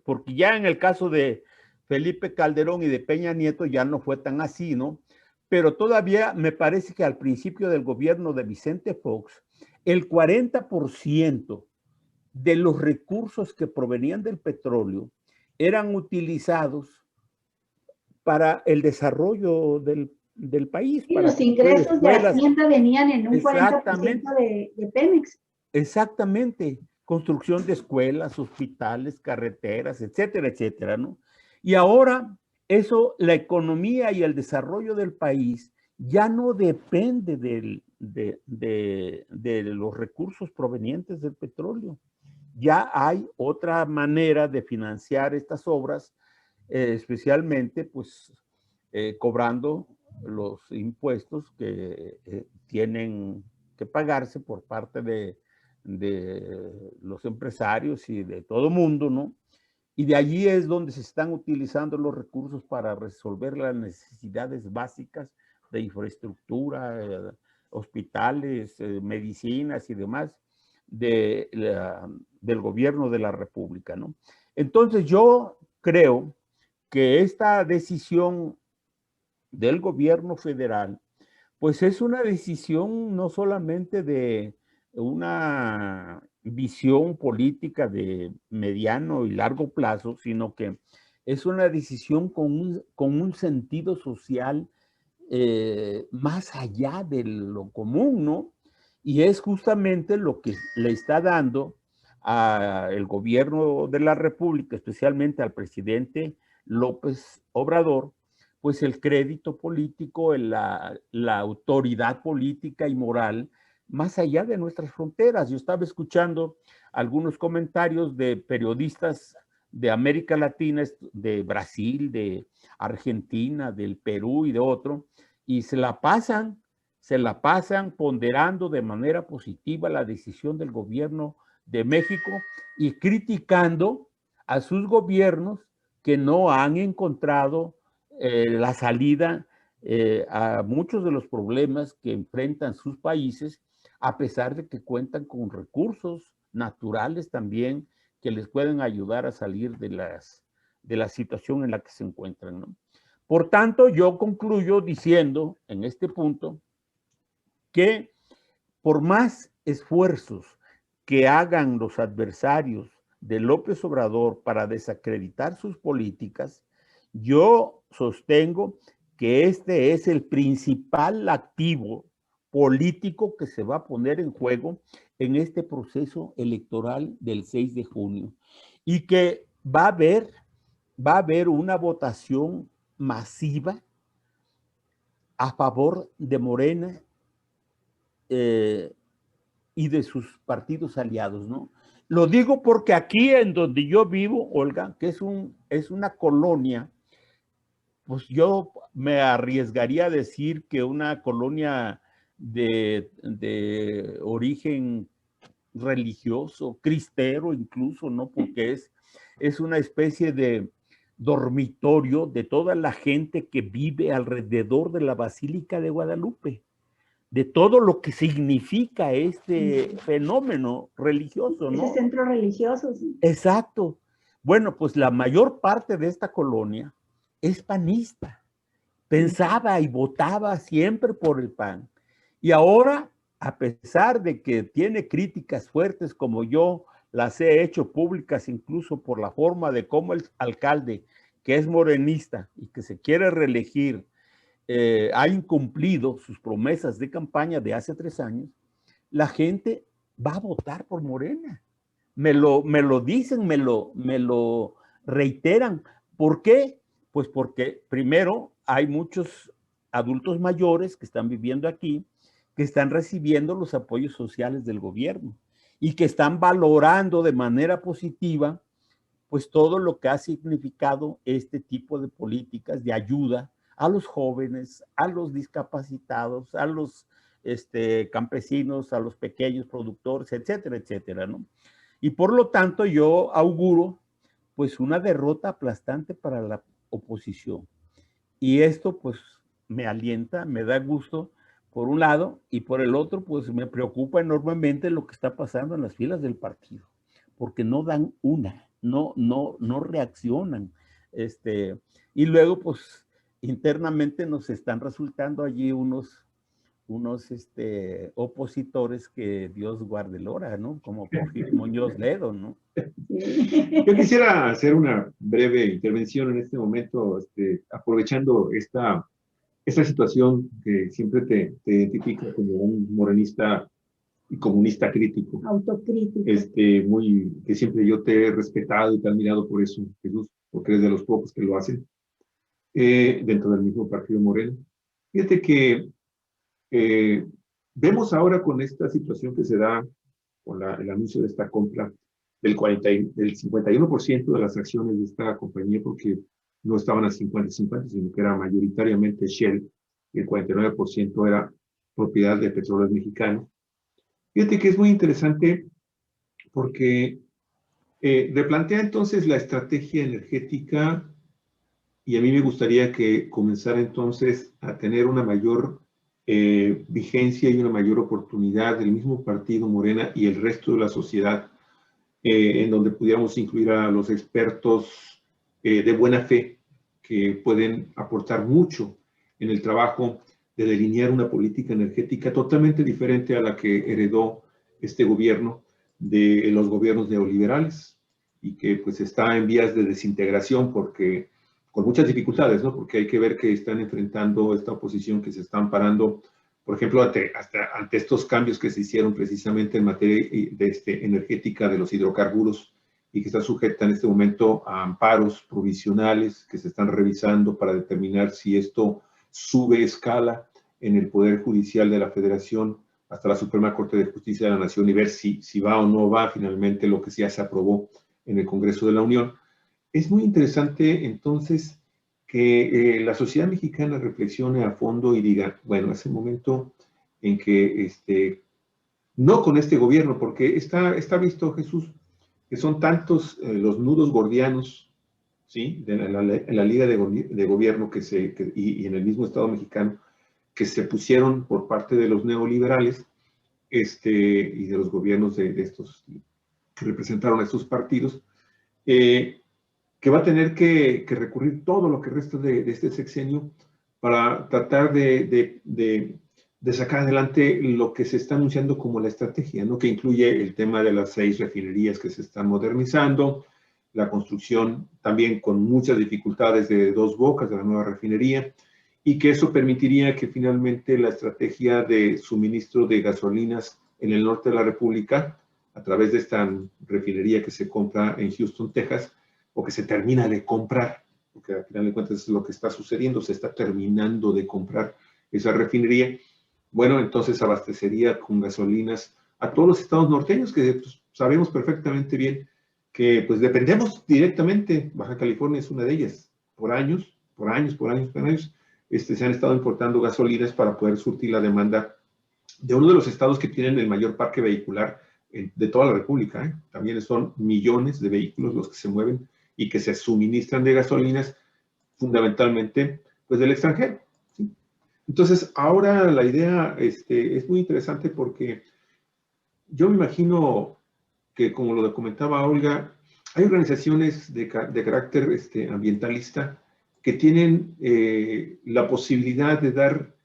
porque ya en el caso de Felipe Calderón y de Peña Nieto ya no fue tan así, ¿no? Pero todavía me parece que al principio del gobierno de Vicente Fox, el 40% de los recursos que provenían del petróleo eran utilizados para el desarrollo del país. Y para los ingresos de Hacienda venían en un 40% de Pemex. Exactamente, construcción de escuelas, hospitales, carreteras, etcétera, etcétera, ¿no? Y ahora eso, la economía y el desarrollo del país ya no depende de los recursos provenientes del petróleo. Ya hay otra manera de financiar estas obras, especialmente pues cobrando los impuestos que tienen que pagarse por parte de los empresarios y de todo mundo, ¿no? Y de allí es donde se están utilizando los recursos para resolver las necesidades básicas de infraestructura, hospitales, medicinas y demás del gobierno de la República, ¿no? Entonces yo creo que esta decisión del gobierno federal, pues es una decisión no solamente de una visión política de mediano y largo plazo, sino que es una decisión con un sentido social más allá de lo común, ¿no? Y es justamente lo que le está dando al gobierno de la República, especialmente al presidente López Obrador, pues el crédito político, la autoridad política y moral más allá de nuestras fronteras. Yo estaba escuchando algunos comentarios de periodistas de América Latina, de Brasil, de Argentina, del Perú y de otro, y se la pasan ponderando de manera positiva la decisión del gobierno de México y criticando a sus gobiernos que no han encontrado la salida a muchos de los problemas que enfrentan sus países, a pesar de que cuentan con recursos naturales también que les pueden ayudar a salir de la situación en la que se encuentran, ¿no? Por tanto, yo concluyo diciendo en este punto que por más esfuerzos que hagan los adversarios de López Obrador para desacreditar sus políticas, yo sostengo que este es el principal activo político que se va a poner en juego en este proceso electoral del 6 de junio y que va a haber una votación masiva a favor de Morena y de sus partidos aliados, ¿no? Lo digo porque aquí en donde yo vivo, Olga, que es una colonia, pues yo me arriesgaría a decir que una colonia de origen religioso, cristero incluso, ¿no? Porque es una especie de dormitorio de toda la gente que vive alrededor de la Basílica de Guadalupe, de todo lo que significa este fenómeno religioso, ¿no? Ese centro religioso, sí. Exacto. Bueno, pues la mayor parte de esta colonia es panista. Pensaba y votaba siempre por el PAN. Y ahora, a pesar de que tiene críticas fuertes como yo las he hecho públicas, incluso por la forma de cómo el alcalde, que es morenista y que se quiere reelegir, ha incumplido sus promesas de campaña de hace 3 años, la gente va a votar por Morena. Me lo dicen, me lo reiteran. ¿Por qué? Pues porque primero hay muchos adultos mayores que están viviendo aquí, que están recibiendo los apoyos sociales del gobierno y que están valorando de manera positiva pues todo lo que ha significado este tipo de políticas de ayuda a los jóvenes, a los discapacitados, a los campesinos, a los pequeños productores, etcétera, etcétera, ¿no? Y por lo tanto yo auguro pues una derrota aplastante para la oposición. Y esto pues me alienta, me da gusto por un lado, y por el otro pues me preocupa enormemente lo que está pasando en las filas del partido, porque no dan una, no reaccionan. Y luego pues internamente nos están resultando allí unos opositores que Dios guarde el hora, ¿no? Como Porfirio Muñoz Ledo, ¿no? Yo quisiera hacer una breve intervención en este momento, aprovechando esta situación que siempre te identifica como un morenista y comunista crítico. Autocrítico. Que siempre yo te he respetado y te he admirado por eso, Jesús, porque eres de los pocos que lo hacen dentro del mismo partido Moreno. Fíjate que vemos ahora con esta situación que se da con el anuncio de esta compra del 51% de las acciones de esta compañía, porque no estaban a 50-50, sino que era mayoritariamente Shell, y el 49% era propiedad de Petróleos Mexicanos. Fíjate que es muy interesante porque replantea entonces la estrategia energética, y a mí me gustaría que comenzara entonces a tener una mayor vigencia y una mayor oportunidad del mismo partido Morena y el resto de la sociedad, en donde pudiéramos incluir a los expertos de buena fe que pueden aportar mucho en el trabajo de delinear una política energética totalmente diferente a la que heredó este gobierno de los gobiernos neoliberales y que pues está en vías de desintegración porque con muchas dificultades, ¿no? Porque hay que ver que están enfrentando esta oposición, que se están parando, por ejemplo, ante estos cambios que se hicieron precisamente en materia energética de los hidrocarburos y que está sujeta en este momento a amparos provisionales que se están revisando para determinar si esto sube escala en el Poder Judicial de la Federación hasta la Suprema Corte de Justicia de la Nación y ver si va o no va finalmente lo que ya se aprobó en el Congreso de la Unión. Es muy interesante entonces que la sociedad mexicana reflexione a fondo y diga, bueno, es el momento en que, no con este gobierno, porque está visto, Jesús, que son tantos los nudos gordianos, ¿sí? En la Liga de Gobierno y en el mismo Estado mexicano, que se pusieron por parte de los neoliberales y de los gobiernos de estos que representaron a estos partidos, que va a tener que recurrir todo lo que resta de este sexenio para tratar de sacar adelante lo que se está anunciando como la estrategia, ¿no? Que incluye el tema de las 6 refinerías que se están modernizando, la construcción también con muchas dificultades de Dos Bocas, de la nueva refinería, y que eso permitiría que finalmente la estrategia de suministro de gasolinas en el norte de la República, a través de esta refinería que se compra en Houston, Texas, o que se termina de comprar, porque al final de cuentas es lo que está sucediendo, se está terminando de comprar esa refinería. Bueno, entonces abastecería con gasolinas a todos los estados norteños, que pues, sabemos perfectamente bien que pues dependemos directamente. Baja California es una de ellas. Por años, se han estado importando gasolinas para poder surtir la demanda de uno de los estados que tienen el mayor parque vehicular de toda la República, ¿eh? También son millones de vehículos los que se mueven y que se suministran de gasolinas fundamentalmente pues del extranjero, ¿sí? Entonces, ahora la idea es muy interesante porque yo me imagino que, como lo comentaba Olga, hay organizaciones de carácter ambientalista que tienen la posibilidad de dar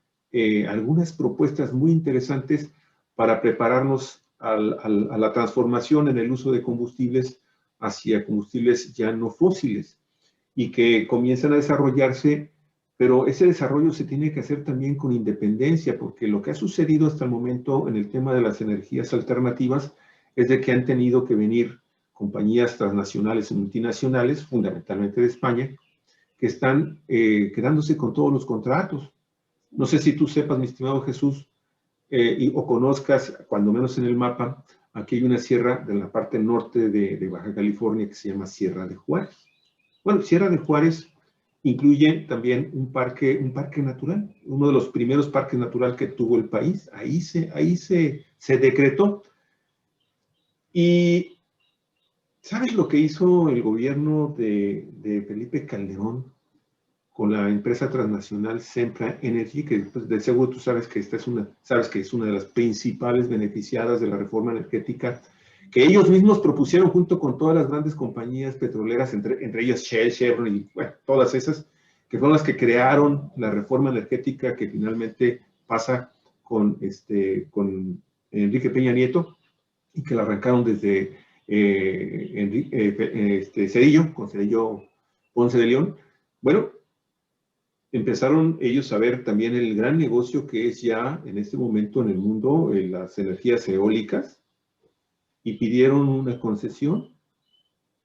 algunas propuestas muy interesantes para prepararnos a la transformación en el uso de combustibles hacia combustibles ya no fósiles y que comienzan a desarrollarse, pero ese desarrollo se tiene que hacer también con independencia, porque lo que ha sucedido hasta el momento en el tema de las energías alternativas es de que han tenido que venir compañías transnacionales y multinacionales, fundamentalmente de España, que están quedándose con todos los contratos. No sé si tú sepas, mi estimado Jesús, o conozcas, cuando menos en el mapa, aquí hay una sierra de la parte norte de Baja California que se llama Sierra de Juárez. Bueno, Sierra de Juárez incluye también un parque natural, uno de los primeros parques naturales que tuvo el país. Ahí se decretó. Y ¿sabes lo que hizo el gobierno de Felipe Calderón con la empresa transnacional Sempra Energy, que pues, de seguro tú sabes que sabes que es una de las principales beneficiadas de la reforma energética, que ellos mismos propusieron junto con todas las grandes compañías petroleras, entre ellas Shell, Chevron y bueno, todas esas, que fueron las que crearon la reforma energética que finalmente pasa con Enrique Peña Nieto y que la arrancaron desde Cedillo, con Cedillo Ponce de León. Bueno, empezaron ellos a ver también el gran negocio que es ya en este momento en el mundo las energías eólicas y pidieron una concesión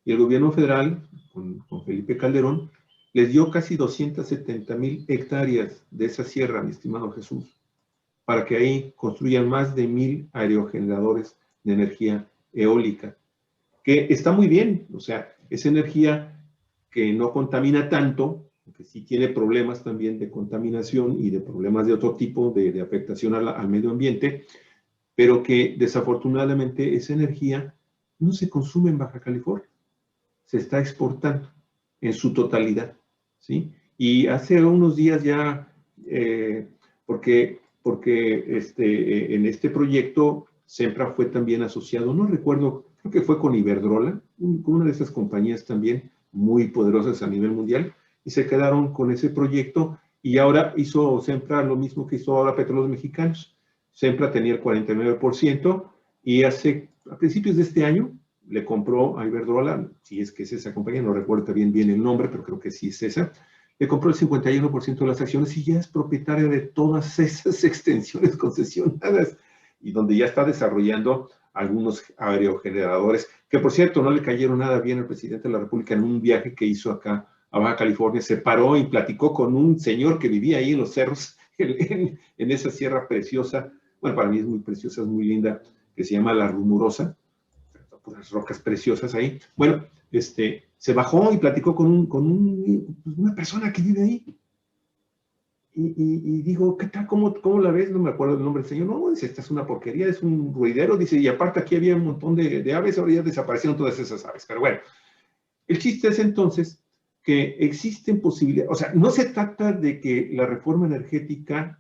y el gobierno federal, con Felipe Calderón, les dio casi 270,000 hectáreas de esa sierra, mi estimado Jesús, para que ahí construyan más de 1,000 aerogeneradores de energía eólica, que está muy bien, o sea, es energía que no contamina tanto, que sí tiene problemas también de contaminación y de problemas de otro tipo de afectación al medio ambiente, pero que desafortunadamente esa energía no se consume en Baja California, se está exportando en su totalidad, ¿sí? Y hace unos días ya, porque en este proyecto Sempra fue también asociado, no recuerdo, creo que fue con Iberdrola, con una de esas compañías también muy poderosas a nivel mundial, y se quedaron con ese proyecto, y ahora hizo Sempra lo mismo que hizo ahora Petróleos Mexicanos. Sempra tenía el 49%, y a principios de este año le compró a Iberdrola, si es que es esa compañía, no recuerdo bien el nombre, pero creo que sí es esa, le compró el 51% de las acciones y ya es propietaria de todas esas extensiones concesionadas y donde ya está desarrollando algunos aerogeneradores, que por cierto no le cayeron nada bien al presidente de la República en un viaje que hizo acá a Baja California. Se paró y platicó con un señor que vivía ahí en los cerros, en esa sierra preciosa, bueno, para mí es muy preciosa, es muy linda, que se llama La Rumorosa, unas rocas preciosas ahí. Bueno, se bajó y platicó con una persona que vive ahí. Y digo, ¿qué tal? ¿Cómo la ves? No me acuerdo el nombre del señor. No, dice, esta es una porquería, es un ruidero. Dice, y aparte aquí había un montón de aves, ahora ya desaparecieron todas esas aves. Pero bueno, el chiste es entonces que existen posibilidades, o sea, no se trata de que la reforma energética,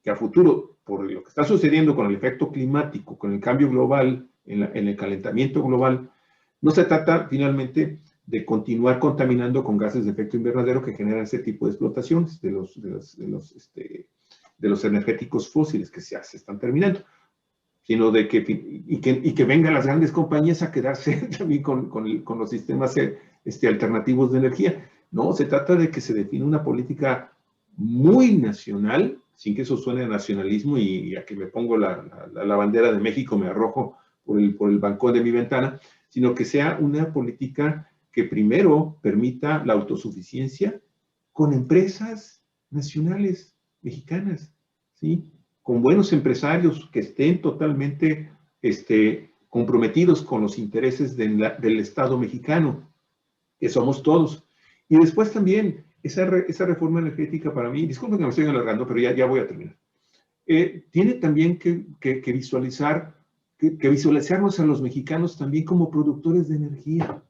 que a futuro, por lo que está sucediendo con el efecto climático, con el cambio global, en el calentamiento global, no se trata finalmente de continuar contaminando con gases de efecto invernadero que generan ese tipo de explotaciones de los energéticos fósiles que se están terminando, sino de que vengan las grandes compañías a quedarse también con los sistemas alternativos de energía. No, se trata de que se define una política muy nacional, sin que eso suene a nacionalismo y a que me pongo la bandera de México, me arrojo por el balcón de mi ventana, sino que sea una política que primero permita la autosuficiencia con empresas nacionales mexicanas, ¿sí? con buenos empresarios que estén totalmente comprometidos con los intereses del Estado mexicano, que somos todos. Y después también, esa reforma energética para mí, disculpen que me estoy alargando, pero ya voy a terminar, tiene también que visualizarnos a los mexicanos también como productores de energía.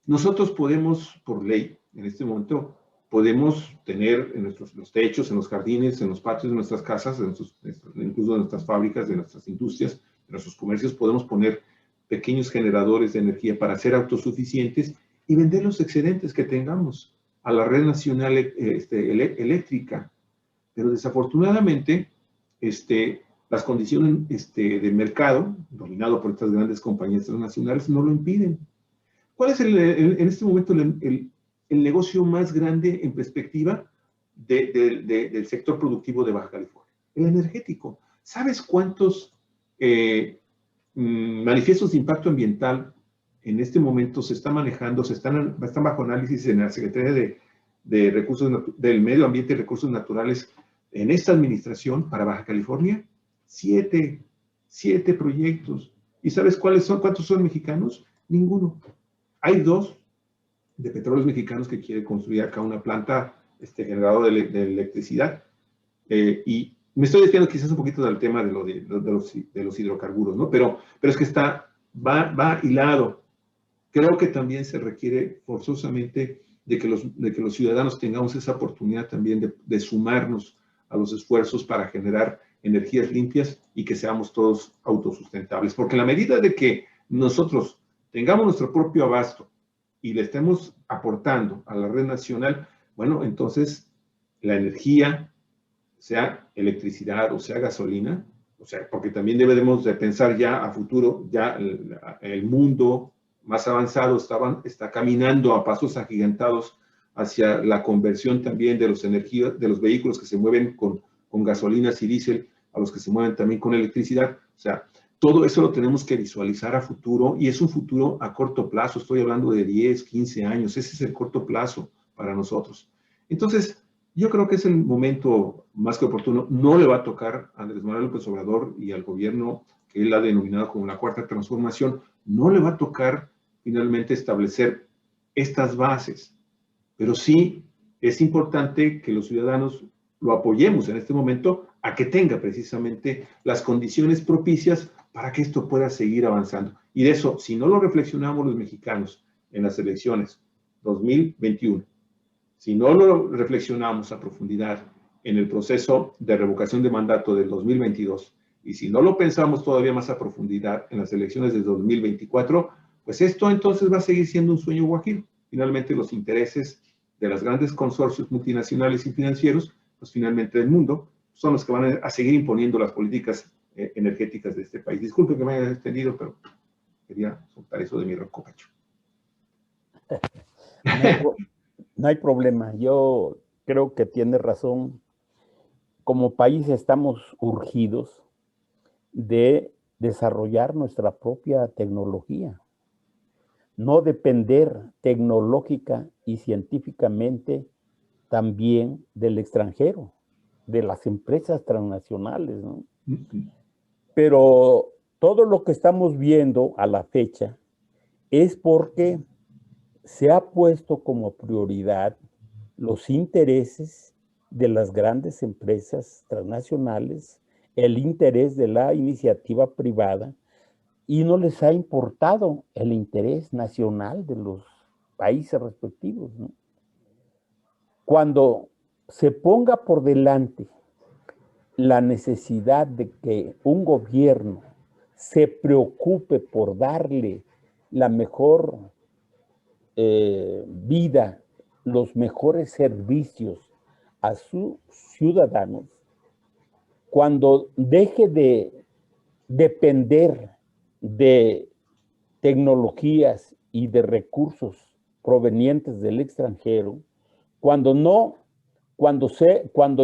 Nosotros podemos, por ley, en este momento, podemos tener en los techos, en los jardines, en los patios de nuestras casas, incluso de nuestras fábricas, de nuestras industrias, de nuestros comercios, podemos poner pequeños generadores de energía para ser autosuficientes y vender los excedentes que tengamos a la red nacional eléctrica. Pero desafortunadamente, las condiciones de mercado, dominado por estas grandes compañías transnacionales, no lo impiden. ¿Cuál es en este momento el negocio más grande en perspectiva del sector productivo de Baja California? El energético. ¿Sabes cuántos manifiestos de impacto ambiental en este momento se están manejando, están bajo análisis en la Secretaría del Medio Ambiente y Recursos Naturales en esta administración para Baja California? 7 proyectos. ¿Y sabes cuántos son mexicanos? Ninguno. Hay 2 de Petróleos Mexicanos que quiere construir acá una planta generadora de electricidad. Y me estoy desviando quizás un poquito del tema de los hidrocarburos, ¿no? Pero es que va hilado. Creo que también se requiere forzosamente de que los ciudadanos tengamos esa oportunidad también de sumarnos a los esfuerzos para generar energías limpias y que seamos todos autosustentables. Porque en la medida de que nosotros tengamos nuestro propio abasto y le estemos aportando a la red nacional, bueno, entonces la energía, sea electricidad o sea gasolina, o sea, porque también debemos de pensar ya a futuro, ya el mundo más avanzado está caminando a pasos agigantados hacia la conversión también de los vehículos que se mueven con gasolinas y diésel a los que se mueven también con electricidad. O sea, todo eso lo tenemos que visualizar a futuro y es un futuro a corto plazo. Estoy hablando de 10, 15 años. Ese es el corto plazo para nosotros. Entonces, yo creo que es el momento más que oportuno. No le va a tocar a Andrés Manuel López Obrador y al gobierno que él ha denominado como la Cuarta Transformación, no le va a tocar finalmente establecer estas bases. Pero sí es importante que los ciudadanos lo apoyemos en este momento a que tenga precisamente las condiciones propicias para que esto pueda seguir avanzando. Y de eso, si no lo reflexionamos los mexicanos en las elecciones 2021, si no lo reflexionamos a profundidad en el proceso de revocación de mandato del 2022, y si no lo pensamos todavía más a profundidad en las elecciones de 2024, pues esto entonces va a seguir siendo un sueño guajiro. Finalmente los intereses de los grandes consorcios multinacionales y financieros, pues finalmente del mundo, son los que van a seguir imponiendo las políticas energéticas de este país. Disculpe que me haya extendido, pero quería soltar eso de mi ronco pecho. No hay problema. Yo creo que tiene razón. Como país estamos urgidos de desarrollar nuestra propia tecnología, no depender tecnológica y científicamente también del extranjero, de las empresas transnacionales, ¿no? Pero todo lo que estamos viendo a la fecha es porque se ha puesto como prioridad los intereses de las grandes empresas transnacionales, el interés de la iniciativa privada, y no les ha importado el interés nacional de los países respectivos, ¿no? Cuando se ponga por delante la necesidad de que un gobierno se preocupe por darle la mejor vida, los mejores servicios a sus ciudadanos, cuando deje de depender de tecnologías y de recursos provenientes del extranjero, cuando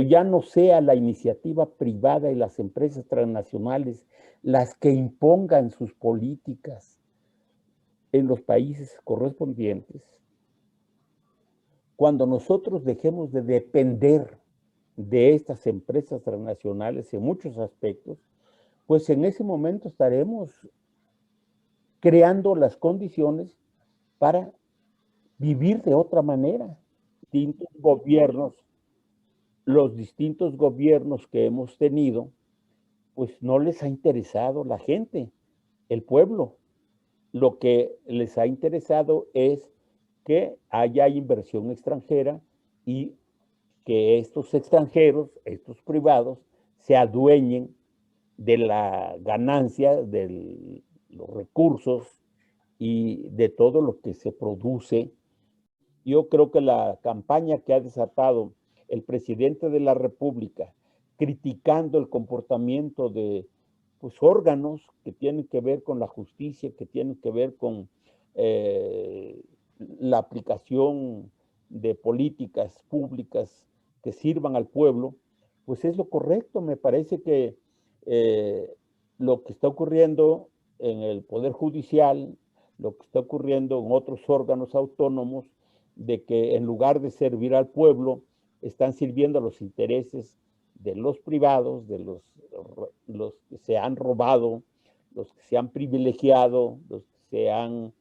ya no sea la iniciativa privada y las empresas transnacionales las que impongan sus políticas en los países correspondientes, cuando nosotros dejemos de depender de estas empresas transnacionales en muchos aspectos, pues en ese momento estaremos creando las condiciones para vivir de otra manera. Distintos gobiernos, los distintos gobiernos que hemos tenido, pues no les ha interesado la gente, el pueblo. Lo que les ha interesado es que haya inversión extranjera y que estos extranjeros, estos privados, se adueñen de la ganancia, de los recursos y de todo lo que se produce. Yo creo que la campaña que ha desatado el presidente de la República, criticando el comportamiento de pues, órganos que tienen que ver con la justicia, que tienen que ver con la aplicación de políticas públicas que sirvan al pueblo, pues es lo correcto. Me parece que lo que está ocurriendo en el Poder Judicial, lo que está ocurriendo en otros órganos autónomos, de que en lugar de servir al pueblo, están sirviendo a los intereses de los privados, de los que se han robado, los que se han privilegiado, los que se han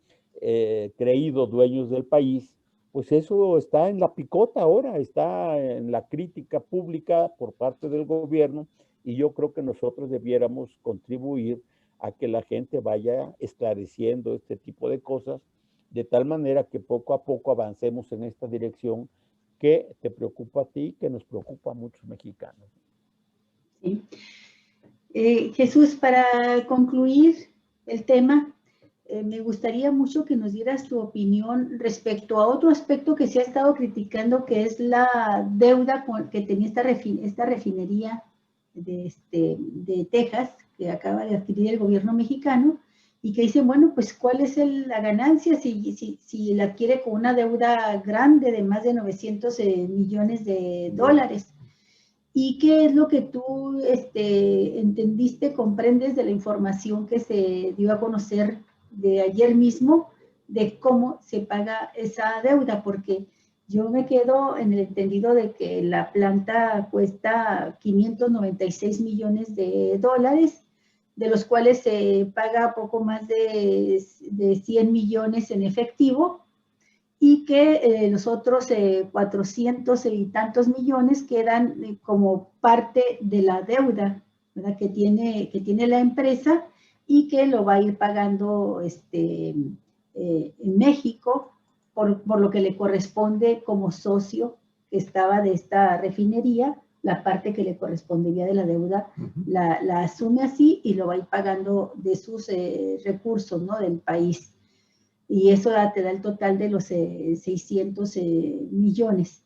creído dueños del país, pues eso está en la picota ahora, está en la crítica pública por parte del gobierno, y yo creo que nosotros debiéramos contribuir a que la gente vaya esclareciendo este tipo de cosas, de tal manera que poco a poco avancemos en esta dirección que te preocupa a ti, que nos preocupa a muchos mexicanos. Sí. Jesús, para concluir el tema, me gustaría mucho que nos dieras tu opinión respecto a otro aspecto que se ha estado criticando, que es la deuda que tenía esta refinería de Texas, que acaba de adquirir el gobierno mexicano, y que dicen, bueno, pues ¿cuál es la ganancia si la adquiere con una deuda grande de más de 900 millones de dólares? ¿Y qué es lo que tú entendiste, comprendes de la información que se dio a conocer de ayer mismo de cómo se paga esa deuda? Porque yo me quedo en el entendido de que la planta cuesta 596 millones de dólares, de los cuales se paga poco más de 100 millones en efectivo, y que los otros 400 y tantos millones quedan como parte de la deuda, ¿verdad? Que tiene la empresa y que lo va a ir pagando en México por lo que le corresponde como socio que estaba de esta refinería. La parte que le correspondería de la deuda la asume así y lo va a ir pagando de sus recursos, ¿no? Del país. Y eso te da el total de los 600 millones.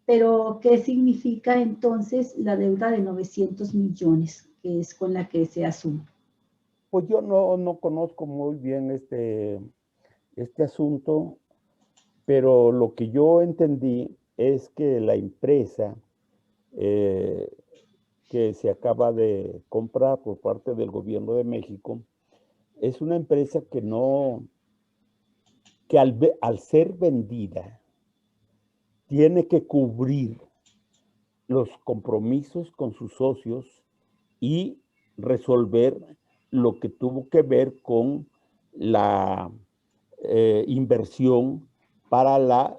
Pero, ¿qué significa entonces la deuda de 900 millones, que es con la que se asume? Pues yo no conozco muy bien este asunto, pero lo que yo entendí es que la empresa que se acaba de comprar por parte del gobierno de México es una empresa que al ser vendida tiene que cubrir los compromisos con sus socios y resolver lo que tuvo que ver con la inversión para la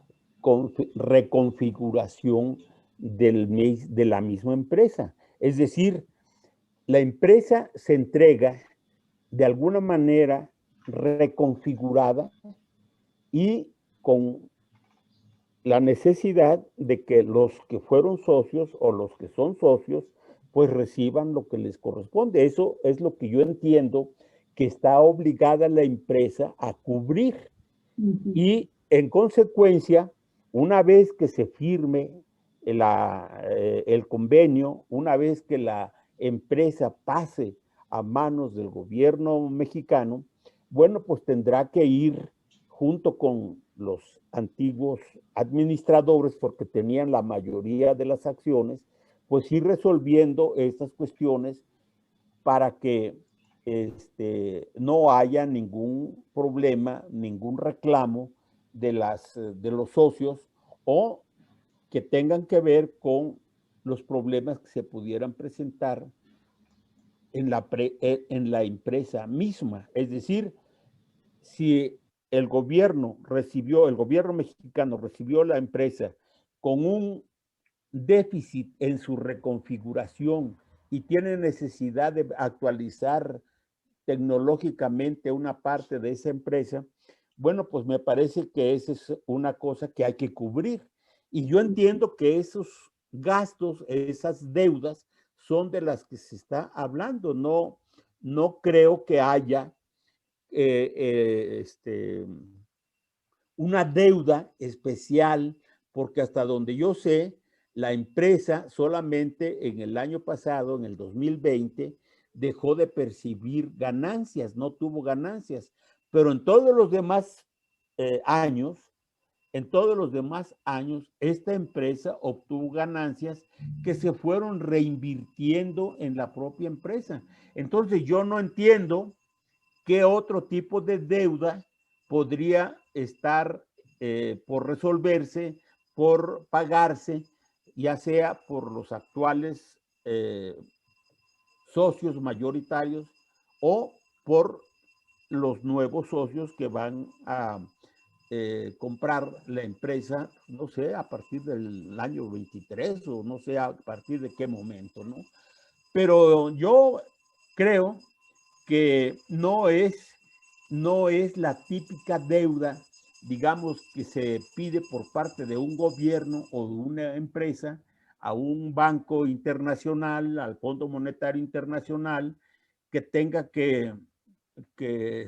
reconfiguración de la misma empresa. Es decir, la empresa se entrega de alguna manera reconfigurada y con la necesidad de que los que fueron socios o los que son socios pues reciban lo que les corresponde. Eso es lo que yo entiendo que está obligada la empresa a cubrir. Y en consecuencia, una vez que se firme el convenio, una vez que la empresa pase a manos del gobierno mexicano, bueno, pues tendrá que ir junto con los antiguos administradores, porque tenían la mayoría de las acciones, pues ir resolviendo estas cuestiones para que no haya ningún problema, ningún reclamo de los socios o que tengan que ver con los problemas que se pudieran presentar en la empresa misma. Es decir, si el gobierno mexicano recibió la empresa con un déficit en su reconfiguración y tiene necesidad de actualizar tecnológicamente una parte de esa empresa, bueno, pues me parece que esa es una cosa que hay que cubrir. Y yo entiendo que esos gastos, esas deudas, son de las que se está hablando. No creo que haya una deuda especial, porque hasta donde yo sé, la empresa solamente en el año pasado, en el 2020, dejó de percibir ganancias, no tuvo ganancias, pero en todos los demás años, esta empresa obtuvo ganancias que se fueron reinvirtiendo en la propia empresa. Entonces yo no entiendo qué otro tipo de deuda podría estar por resolverse, por pagarse, ya sea por los actuales socios mayoritarios o por los nuevos socios que van a comprar la empresa, no sé, a partir del año 23 o no sé a partir de qué momento, ¿no? Pero yo creo que no es la típica deuda, digamos, que se pide por parte de un gobierno o de una empresa a un banco internacional, al Fondo Monetario Internacional, que tenga que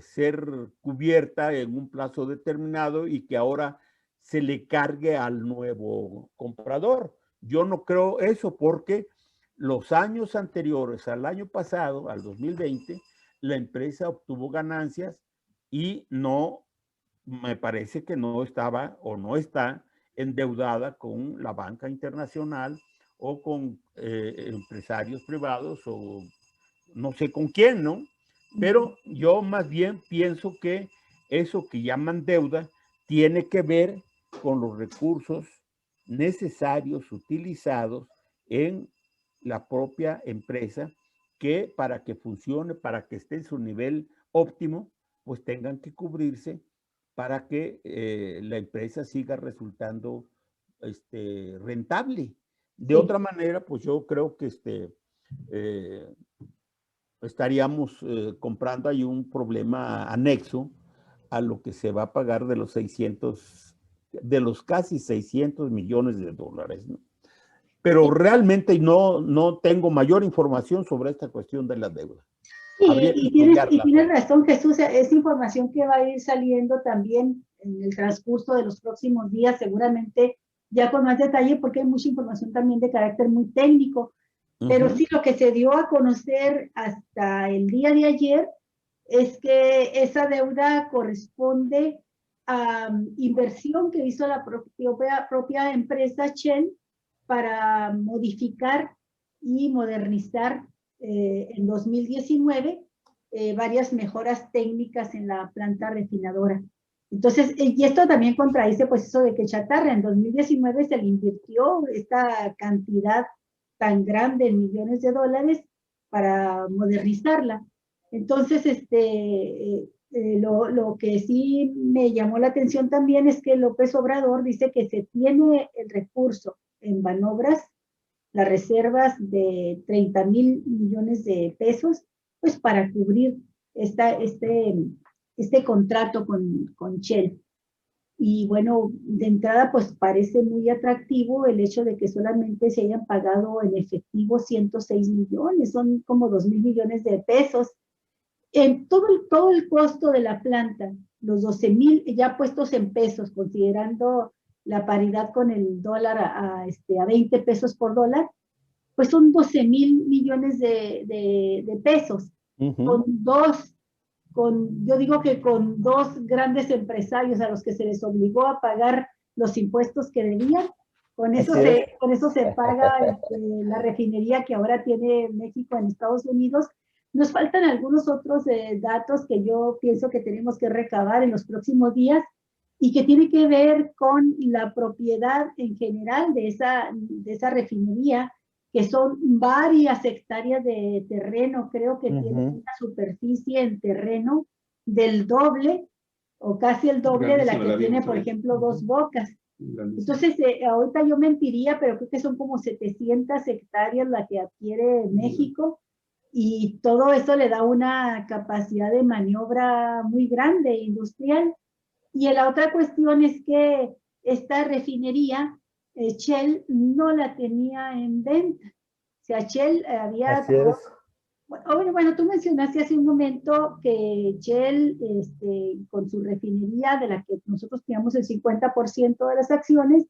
ser cubierta en un plazo determinado y que ahora se le cargue al nuevo comprador. Yo no creo eso porque los años anteriores al año pasado, al 2020, la empresa obtuvo ganancias y no, me parece que no estaba o no está endeudada con la banca internacional o con empresarios privados o no sé con quién, ¿no? Pero yo más bien pienso que eso que llaman deuda tiene que ver con los recursos necesarios utilizados en la propia empresa, que para que funcione, para que esté en su nivel óptimo, pues tengan que cubrirse para que la empresa siga resultando rentable. De Sí. otra manera, pues yo creo que estaríamos comprando ahí un problema anexo a lo que se va a pagar de los casi 600 millones de dólares, ¿no? Pero realmente no tengo mayor información sobre esta cuestión de la deuda. Sí, Habría que estudiarla. tienes razón, Jesús, es información que va a ir saliendo también en el transcurso de los próximos días, seguramente ya con más detalle, porque hay mucha información también de carácter muy técnico. Pero sí, lo que se dio a conocer hasta el día de ayer es que esa deuda corresponde a inversión que hizo la propia empresa Shell para modificar y modernizar en 2019 varias mejoras técnicas en la planta refinadora. Entonces, y esto también contradice pues eso de que chatarra, en 2019 se le invirtió esta cantidad tan grande en millones de dólares para modernizarla. Entonces, lo que sí me llamó la atención también es que López Obrador dice que se tiene el recurso en Banobras, las reservas de 30,000 millones de pesos, pues para cubrir este contrato con Shell. Y bueno, de entrada, pues parece muy atractivo el hecho de que solamente se hayan pagado en efectivo 106 millones, son como 2,000 millones de pesos. En todo el costo de la planta, los 12,000 ya puestos en pesos, considerando la paridad con el dólar a 20 pesos por dólar, pues son 12,000 millones de pesos. Yo digo que con dos grandes empresarios a los que se les obligó a pagar los impuestos que debían, con eso se paga la refinería que ahora tiene México en Estados Unidos. Nos faltan algunos otros datos que yo pienso que tenemos que recabar en los próximos días y que tiene que ver con la propiedad en general de esa refinería que son varias hectáreas de terreno, creo que tiene una superficie en terreno del doble o casi el doble de la que tiene, por ejemplo, Dos Bocas. Entonces, ahorita yo mentiría, pero creo que son como 700 hectáreas la que adquiere México, y todo eso le da una capacidad de maniobra muy grande, industrial. Y la otra cuestión es que esta refinería, Shell no la tenía en venta. O sea, Shell había... Así es. Bueno, tú mencionaste hace un momento que Shell, con su refinería, de la que nosotros teníamos el 50% de las acciones,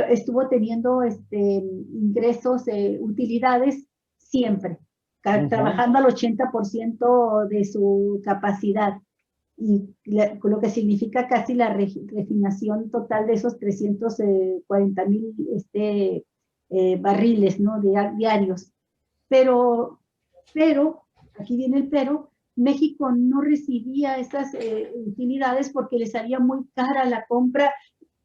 estuvo teniendo ingresos, utilidades siempre, trabajando al 80% de su capacidad, y lo que significa casi la refinación total de esos 340,000 barriles, ¿no?, diarios. Pero, aquí viene el pero, México no recibía esas utilidades porque les salía muy cara la compra,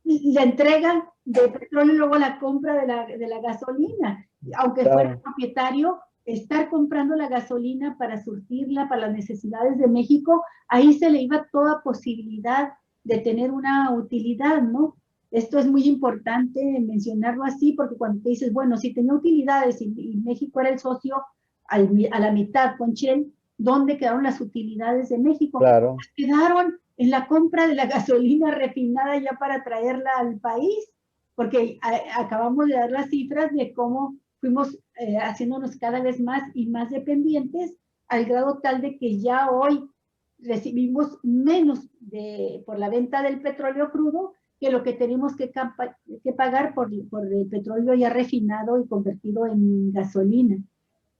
la entrega de petróleo y luego la compra de la gasolina. Aunque fuera propietario, estar comprando la gasolina para surtirla para las necesidades de México, ahí se le iba toda posibilidad de tener una utilidad, ¿no? Esto es muy importante mencionarlo así, porque cuando te dices, bueno, si tenía utilidades y México era el socio a la mitad con Shell, ¿dónde quedaron las utilidades de México? Claro. Quedaron en la compra de la gasolina refinada ya para traerla al país, porque acabamos de dar las cifras de cómo fuimos haciéndonos cada vez más y más dependientes, al grado tal de que ya hoy recibimos menos por la venta del petróleo crudo que lo que tenemos que pagar por el petróleo ya refinado y convertido en gasolina.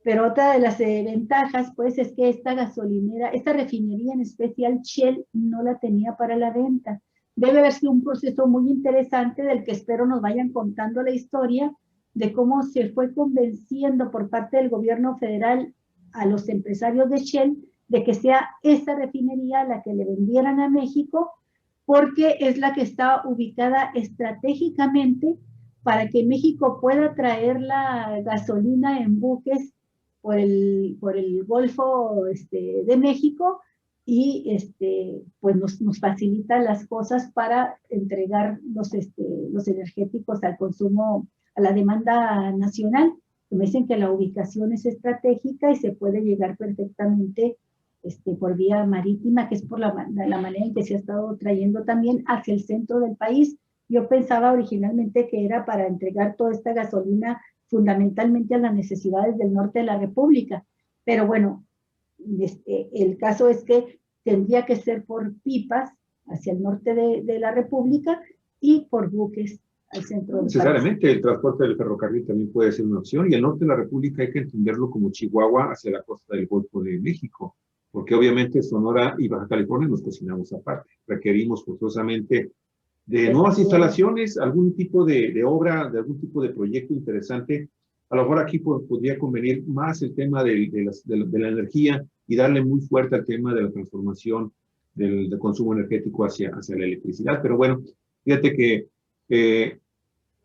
Pero otra de las ventajas, pues, es que esta gasolinera, esta refinería en especial, Shell no la tenía para la venta. Debe haber sido un proceso muy interesante del que espero nos vayan contando la historia de cómo se fue convenciendo por parte del gobierno federal a los empresarios de Shell de que sea esta refinería la que le vendieran a México, porque es la que está ubicada estratégicamente para que México pueda traer la gasolina en buques por el Golfo de México, y pues nos facilita las cosas para entregar los energéticos al consumo, a la demanda nacional. Me dicen que la ubicación es estratégica y se puede llegar perfectamente por vía marítima, que es por la manera en que se ha estado trayendo también hacia el centro del país. Yo pensaba originalmente que era para entregar toda esta gasolina fundamentalmente a las necesidades del norte de la República, pero bueno, el caso es que tendría que ser por pipas hacia el norte de la República y por buques al centro del país. Necesariamente el transporte del ferrocarril también puede ser una opción, y el norte de la República hay que entenderlo como Chihuahua hacia la costa del Golfo de México, porque obviamente Sonora y Baja California nos cocinamos aparte. Requerimos forzosamente de nuevas instalaciones, algún tipo de obra, de algún tipo de proyecto interesante. A lo mejor aquí podría convenir más el tema de la energía y darle muy fuerte al tema de la transformación del consumo energético hacia la electricidad. Pero bueno, fíjate que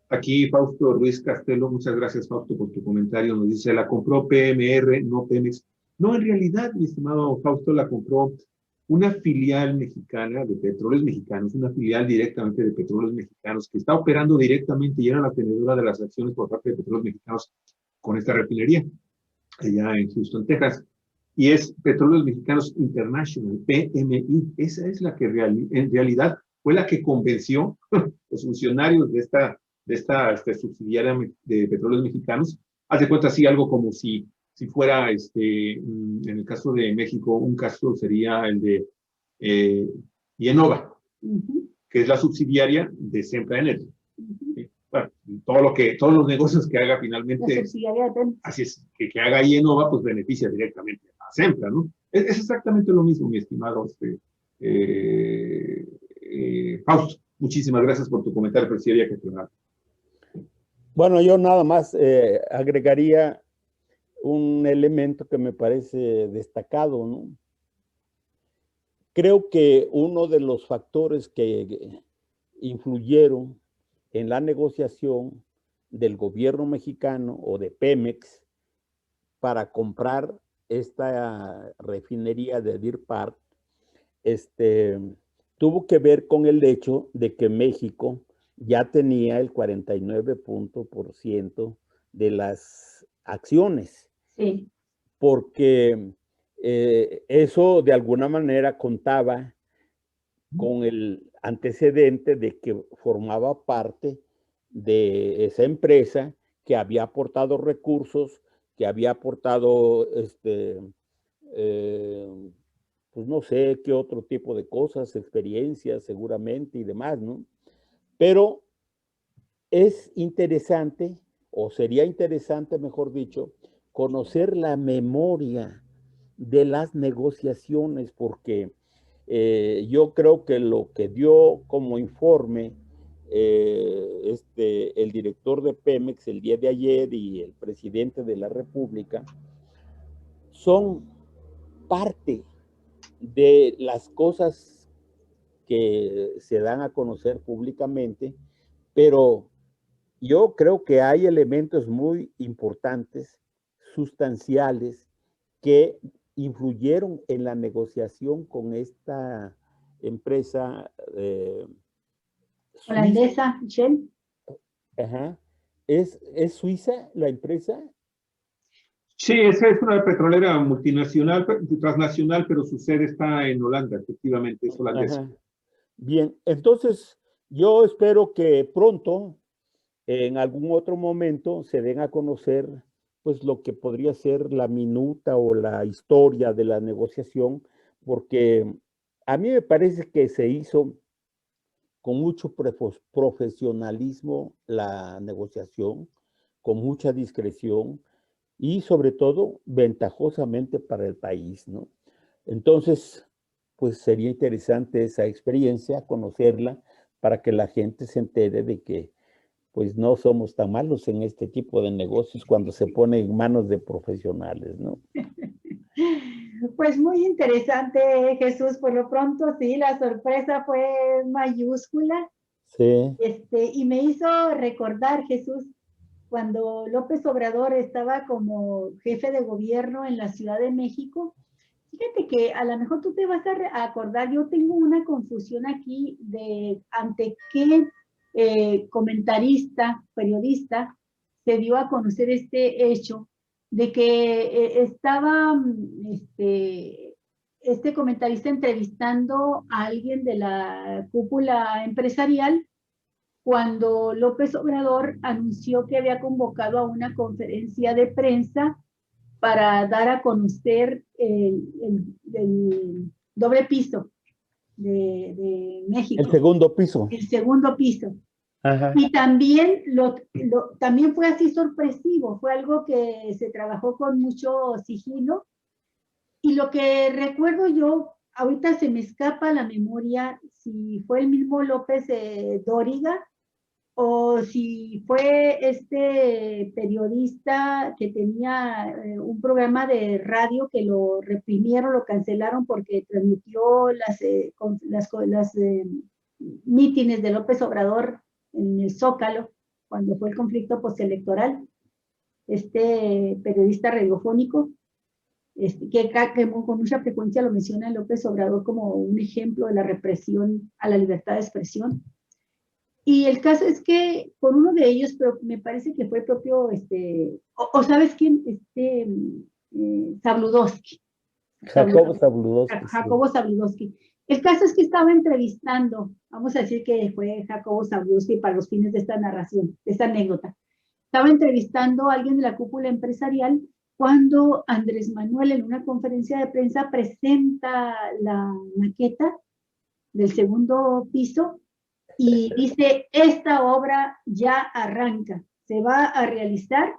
aquí Fausto Ruiz Castelo, muchas gracias Fausto por tu comentario, nos dice, la compró PMR, no Pemex. No, en realidad, mi estimado Fausto, la compró una filial mexicana de Petróleos Mexicanos, una filial directamente de Petróleos Mexicanos, que está operando directamente y era la tenedora de las acciones por parte de Petróleos Mexicanos con esta refinería, allá en Houston, Texas. Y es Petróleos Mexicanos International, PMI. Esa es la que en realidad fue la que convenció los funcionarios de esta subsidiaria de Petróleos Mexicanos. Haz de cuenta, así algo como si fuera, en el caso de México, un caso sería el de Yenova, que es la subsidiaria de Sempra Energy. Bueno, todos los negocios que haga finalmente, así es, que haga Yenova, pues beneficia directamente a Sempra, ¿no? Es exactamente lo mismo, mi estimado Fausto. Muchísimas gracias por tu comentario, pero sí había que aclarar. Bueno, yo nada más agregaría un elemento que me parece destacado, ¿no? Creo que uno de los factores que influyeron en la negociación del gobierno mexicano o de Pemex para comprar esta refinería de Deer Park, tuvo que ver con el hecho de que México ya tenía el 49% de las acciones. Sí. Porque eso de alguna manera contaba con el antecedente de que formaba parte de esa empresa que había aportado recursos, que había aportado, pues no sé qué otro tipo de cosas, experiencias seguramente y demás, ¿no? Pero es interesante, o sería interesante, mejor dicho, conocer la memoria de las negociaciones, porque yo creo que lo que dio como informe el director de Pemex el día de ayer y el presidente de la República son parte de las cosas que se dan a conocer públicamente, pero yo creo que hay elementos muy importantes, sustanciales, que influyeron en la negociación con esta empresa Holandesa, Shell. Ajá. ¿Es suiza la empresa? Sí, esa es una petrolera multinacional, transnacional, pero su sede está en Holanda, efectivamente, es holandesa. Ajá. Bien, entonces yo espero que pronto, en algún otro momento, se den a conocer pues lo que podría ser la minuta o la historia de la negociación, porque a mí me parece que se hizo con mucho profesionalismo la negociación, con mucha discreción y sobre todo ventajosamente para el país, ¿no? Entonces, pues sería interesante esa experiencia, conocerla, para que la gente se entere de que pues no somos tan malos en este tipo de negocios cuando se pone en manos de profesionales, ¿no? Pues muy interesante, Jesús. Por lo pronto, sí, la sorpresa fue mayúscula. Sí. Y me hizo recordar, Jesús, cuando López Obrador estaba como jefe de gobierno en la Ciudad de México. Fíjate que a lo mejor tú te vas a acordar, yo tengo una confusión aquí de ante qué comentarista, periodista, se dio a conocer este hecho de que estaba este comentarista entrevistando a alguien de la cúpula empresarial cuando López Obrador anunció que había convocado a una conferencia de prensa para dar a conocer el doble piso de México. El segundo piso. El segundo piso. Ajá. Y también, también fue así sorpresivo, fue algo que se trabajó con mucho sigilo. Y lo que recuerdo yo, ahorita se me escapa la memoria si fue el mismo López Dóriga o si fue este periodista que tenía un programa de radio que lo reprimieron, lo cancelaron porque transmitió las mítines de López Obrador en el Zócalo, cuando fue el conflicto postelectoral, este periodista radiofónico, que con mucha frecuencia lo menciona López Obrador como un ejemplo de la represión a la libertad de expresión. Y el caso es que con uno de ellos, pero me parece que fue propio, o ¿sabes quién? Zabludovsky. Jacobo Zabludovsky. El caso es que estaba entrevistando, vamos a decir que fue Jacobo Zabludovsky para los fines de esta narración, de esta anécdota. Estaba entrevistando a alguien de la cúpula empresarial cuando Andrés Manuel en una conferencia de prensa presenta la maqueta del segundo piso y dice, esta obra ya arranca, se va a realizar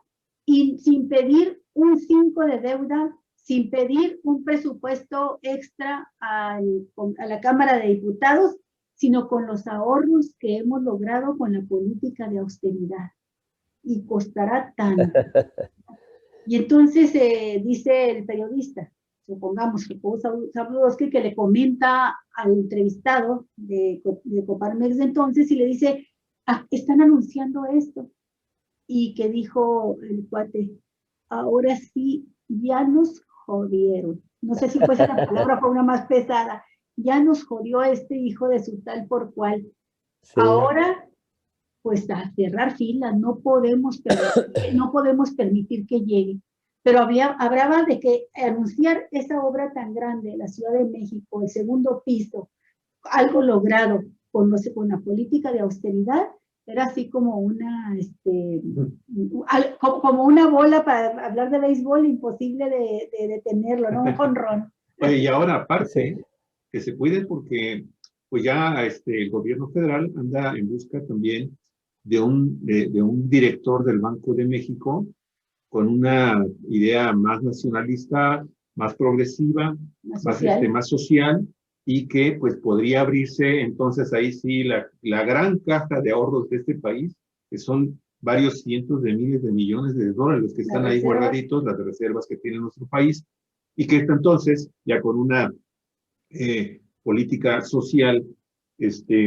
y sin pedir un 5 de deuda, sin pedir un presupuesto extra a la Cámara de Diputados, sino con los ahorros que hemos logrado con la política de austeridad. Y costará tanto. Y entonces dice el periodista, supongamos que Zabludovsky, que le comenta al entrevistado de Coparmex de entonces y le dice, están anunciando esto. y que dijo el cuate, ahora sí, ya nos jodieron. No sé si fuese la palabra, fue una más pesada. Ya nos jodió este hijo de su tal por cual. Sí. Ahora, pues a cerrar filas, no podemos permitir que llegue. Pero hablaba de que anunciar esa obra tan grande, la Ciudad de México, el segundo piso, algo logrado con la política de austeridad, era así como una, como una bola para hablar de béisbol, imposible de detenerlo, ¿no? Un jonrón. Oye, y ahora aparte, sí, que se cuiden porque pues ya el gobierno federal anda en busca también de un director del Banco de México con una idea más nacionalista, más progresiva, más social, y que pues podría abrirse entonces ahí sí la gran caja de ahorros de este país, que son varios cientos de miles de millones de dólares los que están ahí guardaditos, las reservas que tiene nuestro país, y que entonces ya con una política social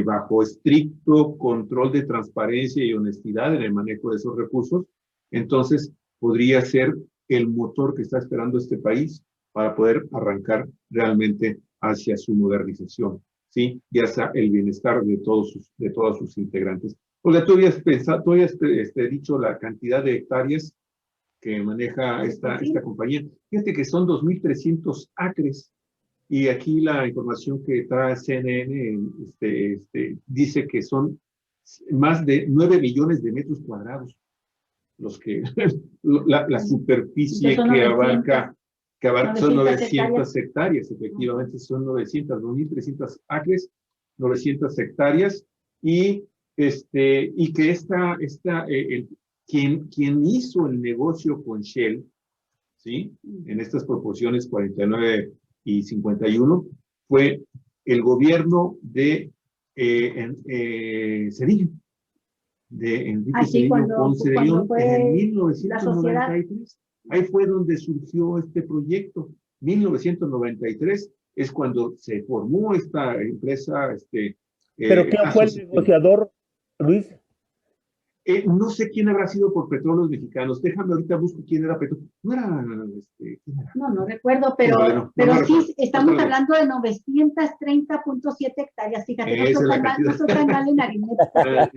bajo estricto control de transparencia y honestidad en el manejo de esos recursos, entonces podría ser el motor que está esperando este país para poder arrancar realmente hacia su modernización, ¿sí? Y hacia el bienestar de todos sus integrantes. Porque tú habías pensado, tú habías dicho la cantidad de hectáreas que maneja esta compañía. Fíjate que son 2.300 acres. Y aquí la información que trae CNN dice que son más de 9 millones de metros cuadrados los que la superficie que abarca son 900 hectáreas, efectivamente son 2.300 acres, 900 hectáreas, y que quien hizo el negocio con Shell, ¿sí? En estas proporciones 49 y 51, fue el gobierno de Zedillo, de Enrique Zedillo Ponce de León, en 1993. Ahí fue donde surgió este proyecto. 1993 es cuando se formó esta empresa. ¿Pero quién fue el negociador, Luis? No sé quién habrá sido por Petróleos Mexicanos. Déjame ahorita busco quién era Petróleos. No era, ¿quién era? No recuerdo, pero sí estamos hablando de 930.7 hectáreas. Fíjate, no soy tan mal en aritmética.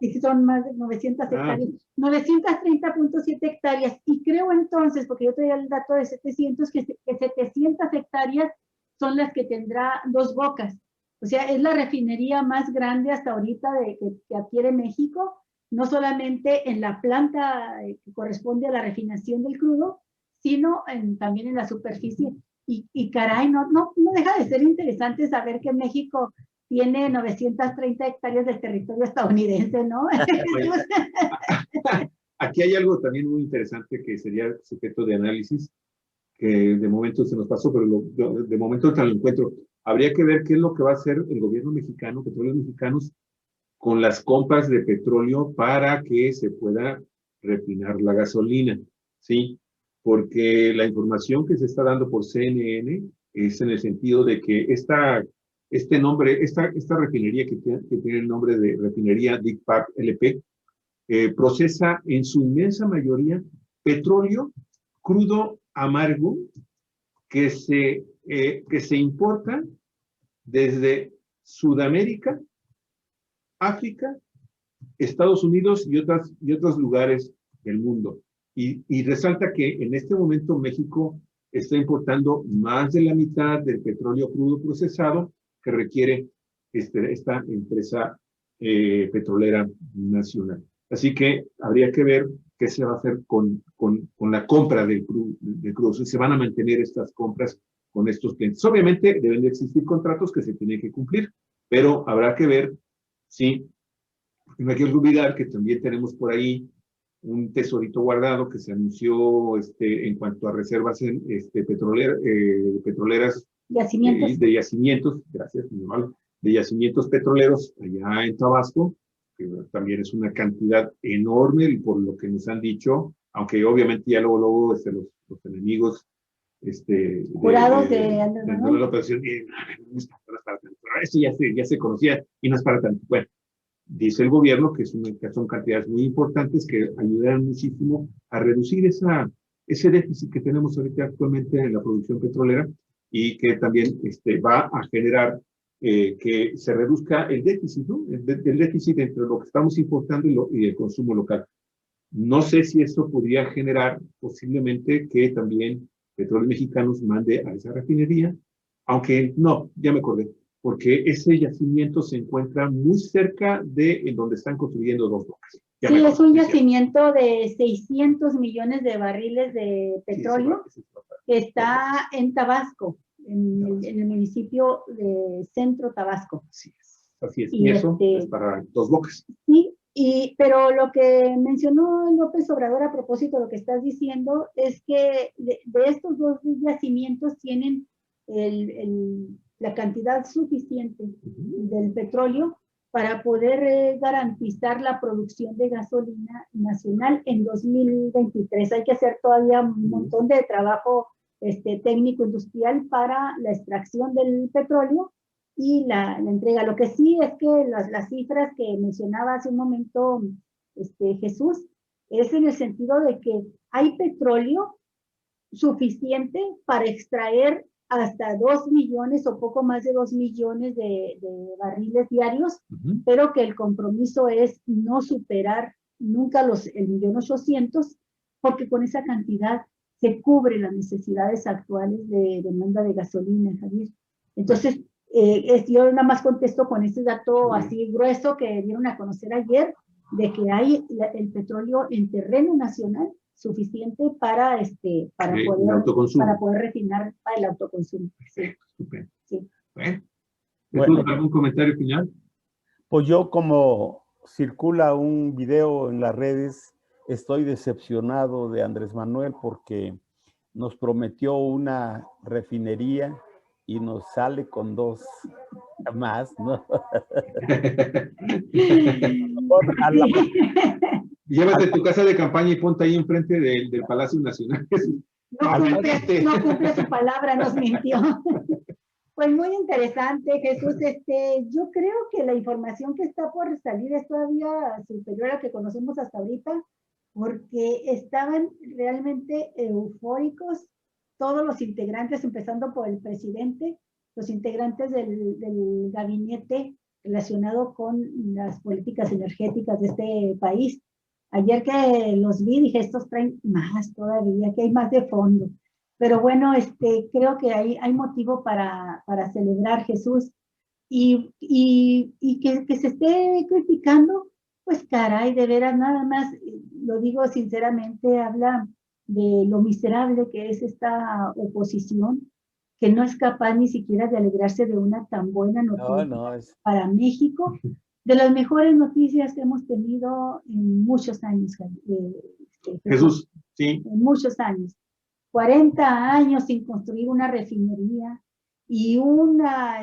Sí, son más de 900 hectáreas. 930.7 hectáreas. Y creo entonces, porque yo traía el dato de 700, que 700 hectáreas son las que tendrá Dos Bocas. O sea, es la refinería más grande hasta ahorita que adquiere México, no solamente en la planta que corresponde a la refinación del crudo, sino también en la superficie. Y caray, no deja de ser interesante saber que México tiene 930 hectáreas del territorio estadounidense, ¿no? Aquí hay algo también muy interesante que sería sujeto de análisis, que de momento se nos pasó, pero de momento lo encuentro. Habría que ver qué es lo que va a hacer el gobierno mexicano, Petróleos Mexicanos, con las compras de petróleo para que se pueda refinar la gasolina, ¿sí? Porque la información que se está dando por CNN es en el sentido de que esta refinería que tiene el nombre de refinería Deep Park LP, procesa en su inmensa mayoría petróleo crudo amargo que se importa desde Sudamérica, África, Estados Unidos y otros lugares del mundo. Y resalta que en este momento México está importando más de la mitad del petróleo crudo procesado que requiere esta empresa petrolera nacional. Así que habría que ver qué se va a hacer con la compra del crudo. Se van a mantener estas compras con estos clientes. Obviamente deben de existir contratos que se tienen que cumplir, pero habrá que ver si, no hay que olvidar que también tenemos por ahí un tesorito guardado que se anunció en cuanto a reservas petroleras de yacimientos, gracias, de yacimientos petroleros allá en Tabasco, que también es una cantidad enorme por lo que nos han dicho, aunque obviamente ya luego los enemigos jurados de Andrés Manuel. La operación, no es para tanto. Esto ya se conocía y no es para tanto. Bueno, Dice el gobierno que son cantidades muy importantes que ayudarán muchísimo a reducir ese déficit que tenemos ahorita actualmente en la producción petrolera y que también va a generar que se reduzca el déficit, ¿no? El déficit entre lo que estamos importando y el consumo local. No sé si eso podría generar posiblemente que también Petróleos Mexicanos mande a esa refinería, aunque no, ya me acordé, porque ese yacimiento se encuentra muy cerca de en donde están construyendo dos bocas. Sí, es un yacimiento de 600 millones de barriles de petróleo que está en Tabasco, en el municipio de Centro Tabasco. Así es. Así es. Y eso es para dos bocas. Sí, pero lo que mencionó López Obrador a propósito de lo que estás diciendo es que de estos dos yacimientos tienen la cantidad suficiente del petróleo para poder garantizar la producción de gasolina nacional en 2023. Hay que hacer todavía un montón de trabajo técnico industrial para la extracción del petróleo y la entrega. Lo que sí es que las cifras que mencionaba hace un momento Jesús, es en el sentido de que hay petróleo suficiente para extraer hasta 2 millones o poco más de 2 millones de barriles diarios, pero que el compromiso es no superar nunca el 1.800.000, porque con esa cantidad se cubre las necesidades actuales de demanda de gasolina, Javier. Entonces, yo nada más contesto con este dato así grueso que dieron a conocer ayer, de que hay el petróleo en terreno nacional suficiente para poder refinar para el autoconsumo. Sí. Estupendo. Sí. Bueno, ¿algún comentario final? Pues yo, como circula un video en las redes, estoy decepcionado de Andrés Manuel porque nos prometió una refinería y nos sale con 2 más, ¿no? Llévate tu casa de campaña y ponte ahí enfrente del Palacio Nacional. No cumple su palabra, nos mintió. Pues muy interesante, Jesús. Yo creo que la información que está por salir es todavía superior a la que conocemos hasta ahorita, porque estaban realmente eufóricos todos los integrantes, empezando por el presidente, los integrantes del gabinete relacionado con las políticas energéticas de este país. Ayer que los vi, dije, estos traen más todavía, que hay más de fondo. Pero bueno, creo que hay motivo para celebrar, Jesús. Y que se esté criticando, pues caray, de veras, nada más, lo digo sinceramente, habla de lo miserable que es esta oposición, que no es capaz ni siquiera de alegrarse de una tan buena noticia para México, de las mejores noticias que hemos tenido en muchos años. Jesús, sí. En muchos años. 40 años sin construir una refinería y una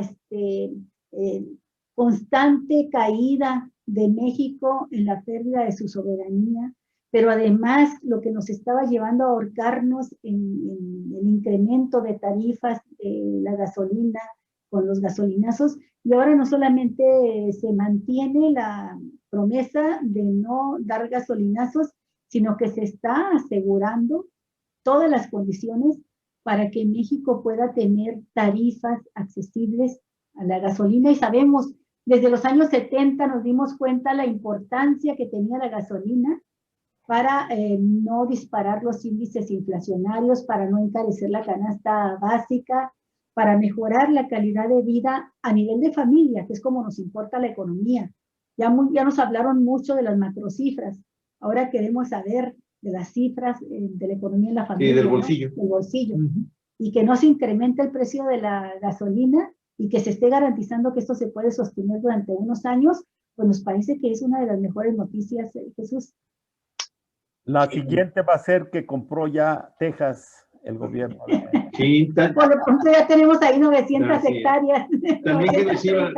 constante caída de México en la pérdida de su soberanía, pero además lo que nos estaba llevando a ahorcarnos en el incremento de tarifas de la gasolina con los gasolinazos, y ahora no solamente se mantiene la promesa de no dar gasolinazos, sino que se está asegurando todas las condiciones para que México pueda tener tarifas accesibles a la gasolina. Y sabemos, desde los años 70 nos dimos cuenta la importancia que tenía la gasolina para no disparar los índices inflacionarios, para no encarecer la canasta básica, para mejorar la calidad de vida a nivel de familia, que es como nos importa la economía. Ya nos hablaron mucho de las macrocifras, ahora queremos saber de las cifras de la economía en la familia. Sí, del bolsillo. ¿No? Del bolsillo. Y que no se incremente el precio de la gasolina y que se esté garantizando que esto se puede sostener durante unos años, pues nos parece que es una de las mejores noticias, Jesús. La siguiente va a ser que compró ya Texas el gobierno. Sí, por lo pronto ya tenemos ahí 900 hectáreas.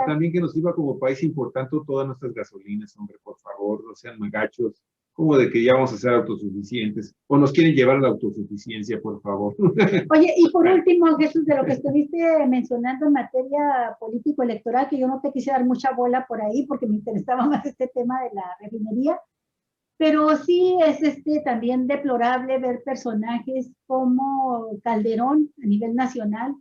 También que nos iba como país importando todas nuestras gasolinas, hombre, por favor, no sean magachos. como de que ya vamos a ser autosuficientes, o nos quieren llevar a la autosuficiencia, por favor. Oye, y por último, Jesús, de lo que estuviste mencionando en materia político-electoral, que yo no te quise dar mucha bola por ahí porque me interesaba más este tema de la refinería, pero sí es también deplorable ver personajes como Calderón a nivel nacional,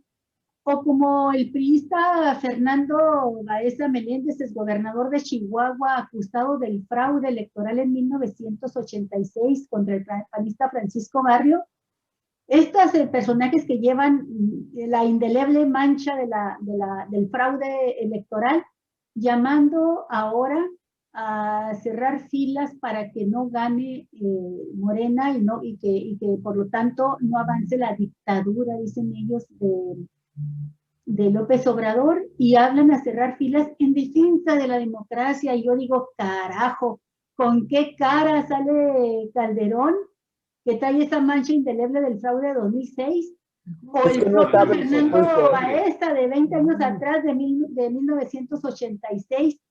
o como el priista Fernando Baeza Meléndez, es gobernador de Chihuahua, acusado del fraude electoral en 1986 contra el panista Francisco Barrio. Estos personajes que llevan la indeleble mancha del fraude electoral, llamando ahora a cerrar filas para que no gane Morena y que por lo tanto no avance la dictadura, dicen ellos, de López Obrador, y hablan a cerrar filas en defensa de la democracia. Y yo digo, carajo, ¿con qué cara sale Calderón, que trae esa mancha indeleble del fraude de 2006? O el propio Fernando Baeza, de 20 años atrás, de 1986,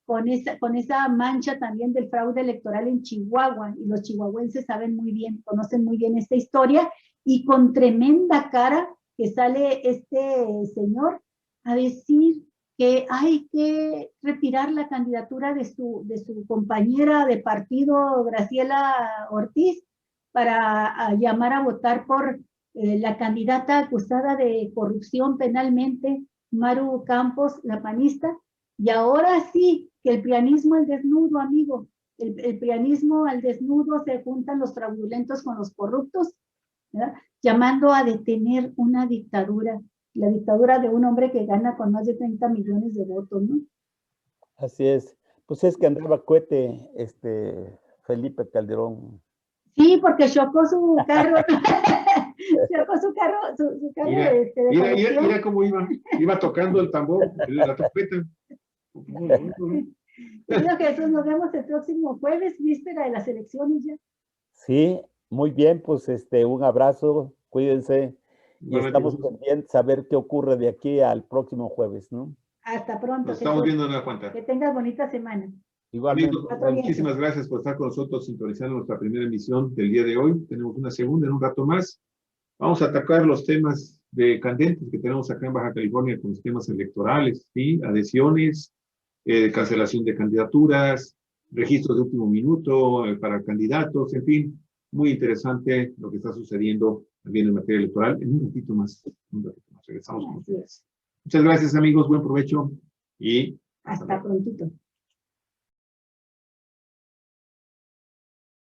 con esa mancha también del fraude electoral en Chihuahua, y los chihuahuenses saben muy bien, conocen muy bien esta historia, y con tremenda cara que sale este señor a decir que hay que retirar la candidatura de su compañera de partido, Graciela Ortiz, para llamar a votar por la candidata acusada de corrupción penalmente, Maru Campos, la panista. Y ahora sí, que el prianismo al desnudo, amigo, el prianismo al desnudo, se juntan los fraudulentos con los corruptos, ¿verdad? Llamando a detener una dictadura, la dictadura de un hombre que gana con más de 30 millones de votos, ¿no? Así es. Pues es que andaba cohete, Felipe Calderón. Sí, porque chocó su carro. Chocó su carro, mira cómo iba tocando el tambor, la trompeta. Querido Jesús, nos vemos el próximo jueves, víspera de las elecciones ya. Sí, muy bien, pues un abrazo, cuídense, y estamos pendientes a ver qué ocurre de aquí al próximo jueves, ¿no? Hasta pronto. Nos estamos viendo en la cuenta. Que tengas bonita semana. Igualmente. Amigos, muchísimas gracias por estar con nosotros sintonizando nuestra primera emisión del día de hoy. Tenemos una segunda en un rato más. Vamos a atacar los temas de candentes que tenemos acá en Baja California con los temas electorales, ¿sí? Adhesiones, cancelación de candidaturas, registros de último minuto para candidatos, en fin, muy interesante lo que está sucediendo también en materia electoral. En un ratito más regresamos con ustedes. Muchas gracias, amigos, buen provecho y hasta prontito.